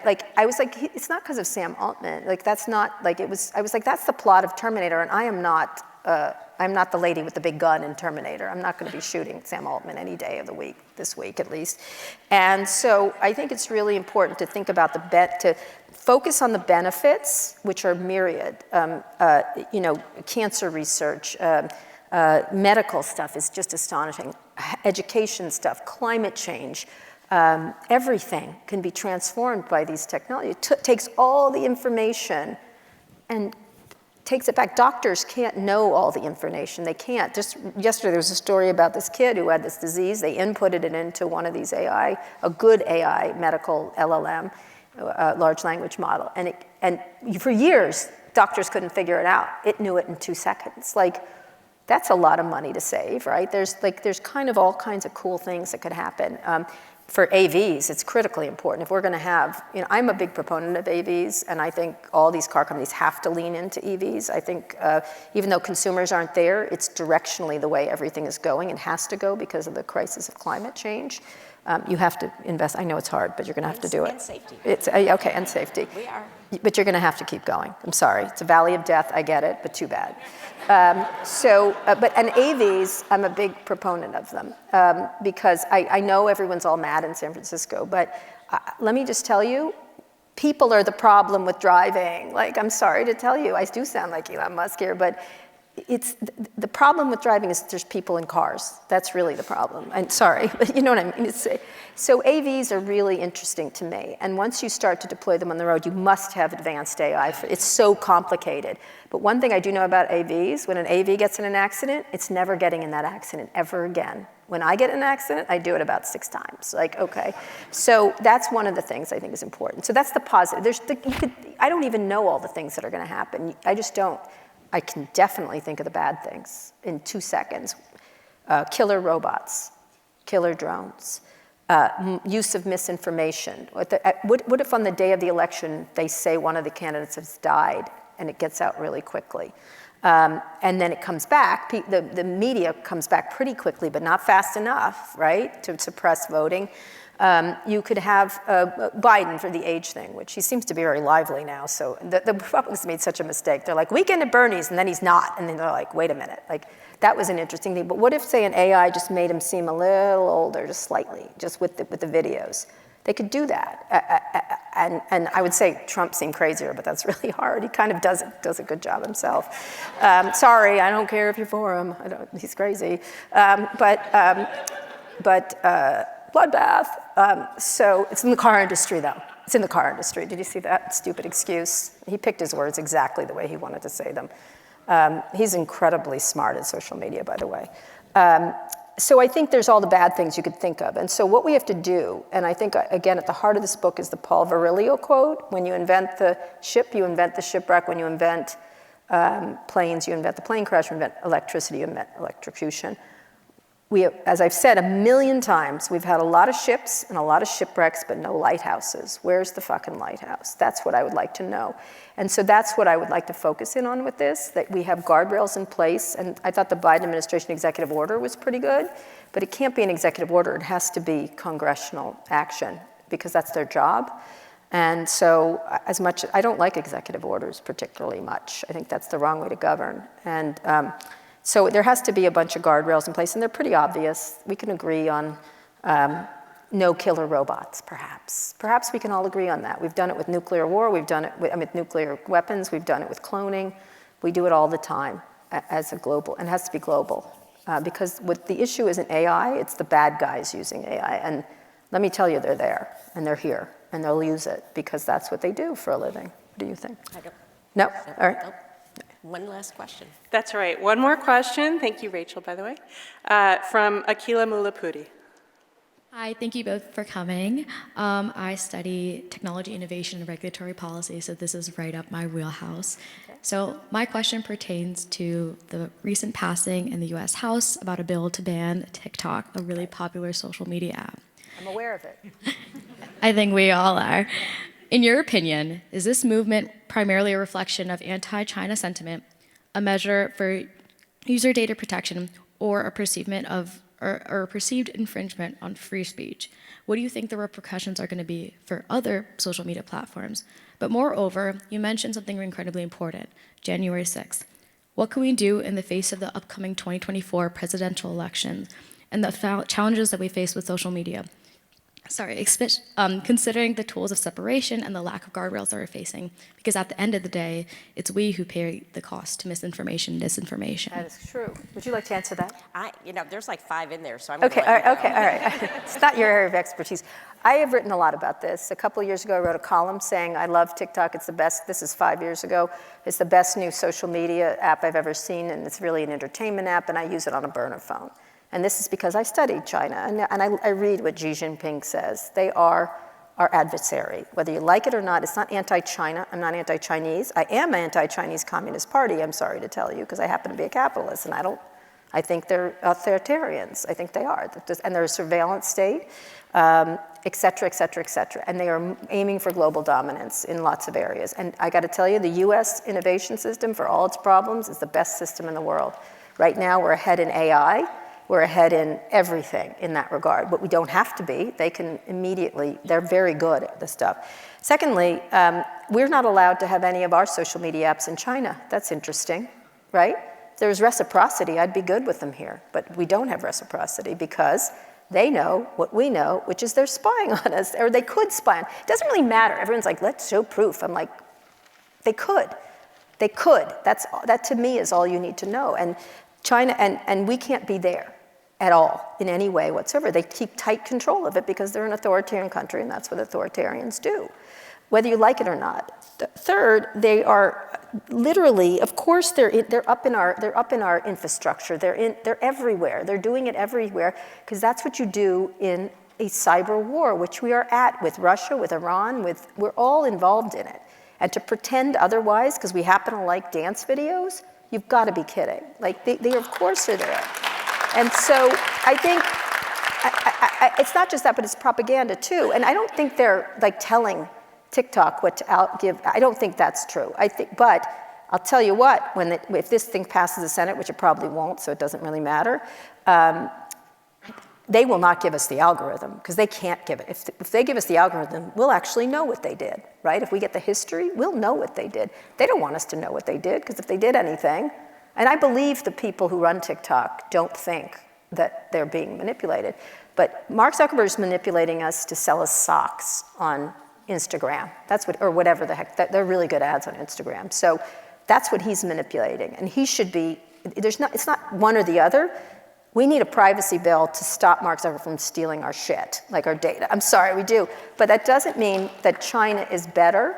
like, I was like, it's not because of Sam Altman. Like, that's not, like, I was like, that's the plot of Terminator, and I'm not the lady with the big gun in Terminator. I'm not going to be shooting Sam Altman any day of the week, this week at least. And so I think it's really important to think about to focus on the benefits, which are myriad. Cancer research, medical stuff is just astonishing. Education stuff, climate change, everything can be transformed by these technologies. It takes all the information and takes it back. Doctors can't know all the information. They can't. Just yesterday there was a story about this kid who had this disease. They inputted it into one of these AI, a good AI medical LLM, large language model. And for years, doctors couldn't figure it out. It knew it in 2 seconds. Like, that's a lot of money to save, right? There's kind of all kinds of cool things that could happen. For AVs, it's critically important. If we're going to have, I'm a big proponent of AVs, and I think all these car companies have to lean into EVs. I think even though consumers aren't there, it's directionally the way everything is going. It has to go because of the crisis of climate change. You have to invest. I know it's hard, but you're going to have to do it. And safety. Okay, and safety. We are. But you're going to have to keep going. I'm sorry. It's a valley of death. I get it, but too bad. And AVs, I'm a big proponent of them because I know everyone's all mad in San Francisco, but let me just tell you, people are the problem with driving. Like, I'm sorry to tell you, I do sound like Elon Musk here, but it's the problem with driving is there's people in cars. That's really the problem. I'm sorry, but you know what I mean. So AVs are really interesting to me. And once you start to deploy them on the road, you must have advanced AI. It's so complicated. But one thing I do know about AVs, when an AV gets in an accident, it's never getting in that accident ever again. When I get in an accident, I do it about 6 times. Like, okay. So that's one of the things I think is important. So that's the positive. I don't even know all the things that are going to happen. I just don't. I can definitely think of the bad things in 2 seconds. Killer robots, killer drones, use of misinformation. What if on the day of the election they say one of the candidates has died and it gets out really quickly? And then it comes back, the media comes back pretty quickly, but not fast enough, right, to suppress voting. You could have Biden for the age thing, which he seems to be very lively now. So the Republicans made such a mistake. They're like, weekend at Bernie's, and then he's not. And then they're like, wait a minute. Like, that was an interesting thing. But what if, say, an AI just made him seem a little older, just slightly, just with the videos? They could do that. And I would say Trump seemed crazier, but that's really hard. He kind of does a good job himself. Sorry, I don't care if you're for him. He's crazy. Bloodbath. So it's in the car industry, though. It's in the car industry. Did you see that stupid excuse? He picked his words exactly the way he wanted to say them. He's incredibly smart at social media, by the way. So I think there's all the bad things you could think of. And so what we have to do, and I think, again, at the heart of this book is the Paul Virilio quote: when you invent the ship, you invent the shipwreck. When you invent planes, you invent the plane crash. When you invent electricity, you invent electrocution. as I've said a million times, we've had a lot of ships and a lot of shipwrecks, but no lighthouses. Where's the fucking lighthouse? That's what I would like to know. And so that's what I would like to focus in on with this, that we have guardrails in place. And I thought the Biden administration executive order was pretty good, but it can't be an executive order. It has to be congressional action because that's their job. And so as much, I don't like executive orders particularly much. I think that's the wrong way to govern. And so there has to be a bunch of guardrails in place, and they're pretty obvious. We can agree on no killer robots, perhaps. Perhaps we can all agree on that. We've done it with nuclear war, we've done it with nuclear weapons, we've done it with cloning. We do it all the time as a global, and it has to be global. Because what the issue isn't AI, it's the bad guys using AI. And let me tell you, they're there, and they're here, and they'll use it because that's what they do for a living. What do you think? I don't. No? All right. Nope. One last question. That's right. One more question. Thank you, Rachel, by the way, from Akila Mulapudi. Hi, thank you both for coming. I study technology, innovation, and regulatory policy, so this is right up my wheelhouse. Okay. So my question pertains to the recent passing in the US House about a bill to ban TikTok, a really popular social media app. I'm aware of it. I think we all are. In your opinion, is this movement primarily a reflection of anti-China sentiment, a measure for user data protection, or a perceivement of or a perceived infringement on free speech? What do you think the repercussions are going to be for other social media platforms? But moreover, you mentioned something incredibly important, January 6th. What can we do in the face of the upcoming 2024 presidential elections and the challenges that we face with social media? Considering the tools of separation and the lack of guardrails that we're facing, because at the end of the day, it's we who pay the cost to misinformation, disinformation. That is true. Would you like to answer that? There's like 5 in there, so I'm Okay, all gonna right, all right. It's not your area of expertise. I have written a lot about this. A couple of years ago, I wrote a column saying, I love TikTok, it's the best, this is 5 years ago, it's the best new social media app I've ever seen, and it's really an entertainment app, and I use it on a burner phone. And this is because I studied China, and I read what Xi Jinping says. They are our adversary. Whether you like it or not, it's not anti-China, I'm not anti-Chinese. I am anti-Chinese Communist Party, I'm sorry to tell you, because I happen to be a capitalist, and I think they're authoritarians. I think they are. And they're a surveillance state, et cetera, et cetera, et cetera. And they are aiming for global dominance in lots of areas. And I got to tell you, the US innovation system, for all its problems, is the best system in the world. Right now, we're ahead in AI. We're ahead in everything in that regard, but we don't have to be. They can immediately, they're very good at this stuff. Secondly, we're not allowed to have any of our social media apps in China. That's interesting, right? If there was reciprocity, I'd be good with them here, but we don't have reciprocity because they know what we know, which is they're spying on us, or they could spy on. It doesn't really matter. Everyone's like, let's show proof. I'm like, they could. They could. That to me is all you need to know. And China, and we can't be there at all in any way whatsoever. They keep tight control of it because they're an authoritarian country, and that's what authoritarians do, whether you like it or not. Third, they are literally, of course, they're up in our infrastructure. They're everywhere. They're doing it everywhere because that's what you do in a cyber war, which we are at with Russia, with Iran, we're all involved in it. And to pretend otherwise because we happen to like dance videos, you've got to be kidding. Like they of course are there. And so I think it's not just that, but it's propaganda too. And I don't think they're like telling TikTok what to outgive. I don't think that's true. But I'll tell you what, if this thing passes the Senate, which it probably won't, so it doesn't really matter, they will not give us the algorithm because they can't give it. If they give us the algorithm, we'll actually know what they did, right? If we get the history, we'll know what they did. They don't want us to know what they did because if they did anything, and I believe the people who run TikTok don't think that they're being manipulated, but Mark Zuckerberg is manipulating us to sell us socks on Instagram. That's what, or whatever the heck, they're really good ads on Instagram. So that's what he's manipulating, and he should be, it's not one or the other. We need a privacy bill to stop Mark Zuckerberg from stealing our shit, like our data. I'm sorry, we do. But that doesn't mean that China is better,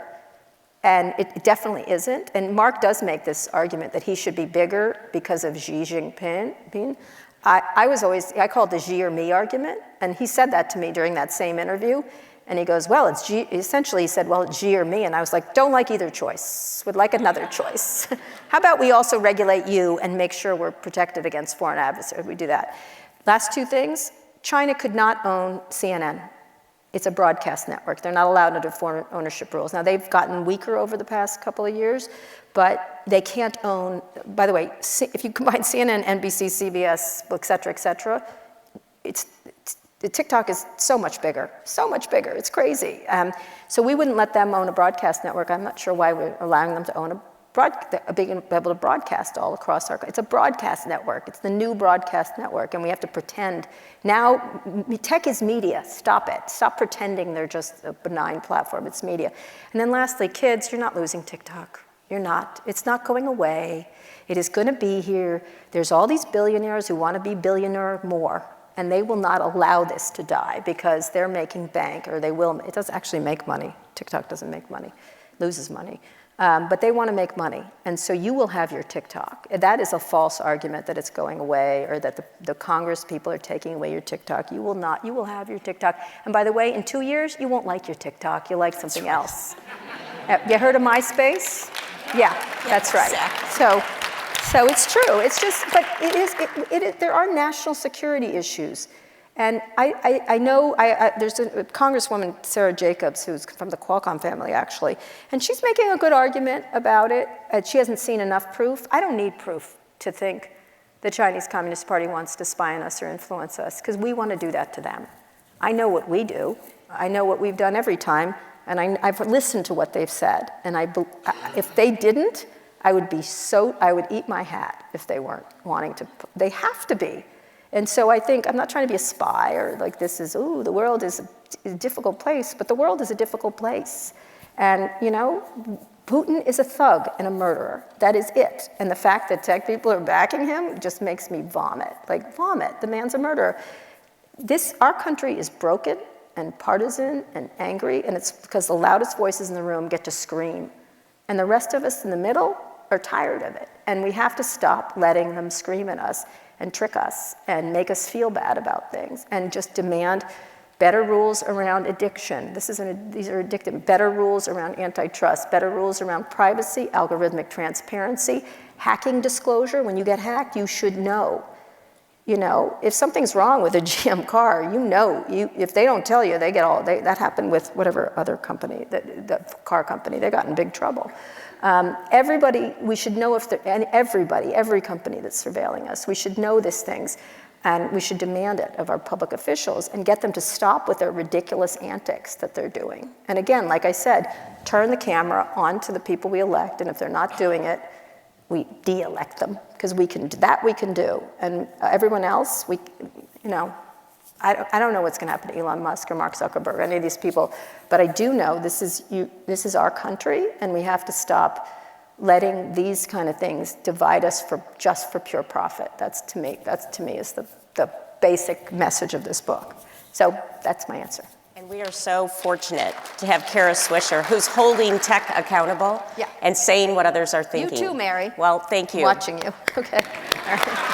and it definitely isn't. And Mark does make this argument that he should be bigger because of Xi Jinping. I call it the Xi or me argument, and he said that to me during that same interview. And he goes, well, it's Xi, essentially he said, well, it's Xi or me. And I was like, don't like either choice, would like another choice. How about we also regulate you and make sure we're protected against foreign adversaries? We do that. Last two things, China could not own CNN. It's a broadcast network. They're not allowed under foreign ownership rules. Now, they've gotten weaker over the past couple of years, but they can't own, by the way, if you combine CNN, NBC, CBS, et cetera, TikTok is so much bigger, it's crazy. So we wouldn't let them own a broadcast network. I'm not sure why we're allowing them to own be able to broadcast all across it's a broadcast network. It's the new broadcast network, and we have to pretend. Now, tech is media. Stop it. Stop pretending they're just a benign platform. It's media. And then lastly, kids, you're not losing TikTok. You're not. It's not going away. It is going to be here. There's all these billionaires who want to be billionaire more, and they will not allow this to die because they're making bank, or they will. It doesn't actually make money. TikTok doesn't make money. It loses money. But they want to make money, and so you will have your TikTok. That is a false argument that it's going away or that the Congress people are taking away your TikTok. You will not. You will have your TikTok. And by the way, in 2 years, you won't like your TikTok. You'll like something else. You heard of MySpace? Yeah, that's right. Exactly. So it's true. It's just, but there are national security issues. And I know there's a Congresswoman, Sarah Jacobs, who's from the Qualcomm family, actually, and she's making a good argument about it. She hasn't seen enough proof. I don't need proof to think the Chinese Communist Party wants to spy on us or influence us, because we want to do that to them. I know what we do. I know what we've done every time, and I've listened to what they've said. And if they didn't, I would eat my hat if they weren't wanting to. They have to be. And so I think, I'm not trying to be a spy or like this is, the world is a difficult place, but the world is a difficult place. And, Putin is a thug and a murderer. That is it. And the fact that tech people are backing him just makes me vomit. Like, vomit. The man's a murderer. Our country is broken and partisan and angry, and it's because the loudest voices in the room get to scream. And the rest of us in the middle are tired of it. And we have to stop letting them scream at us and trick us and make us feel bad about things and just demand better rules around addiction. These are addictive. Better rules around antitrust, better rules around privacy, algorithmic transparency, hacking disclosure. When you get hacked, you should know. If something's wrong with a GM car, if they don't tell you, that happened with whatever other company, the car company, they got in big trouble. We should know every company that's surveilling us, we should know these things, and we should demand it of our public officials and get them to stop with their ridiculous antics that they're doing. And again, like I said, turn the camera on to the people we elect, and if they're not doing it, we de-elect them, because we can do. And everyone else, I don't know what's going to happen to Elon Musk or Mark Zuckerberg or any of these people, but I do know this is our country, and we have to stop letting these kind of things divide us just for pure profit. That to me is the basic message of this book. So that's my answer. And we are so fortunate to have Kara Swisher, who's holding tech accountable and saying what others are thinking. You too, Mary. Well, thank you. Watching you. Okay. All right.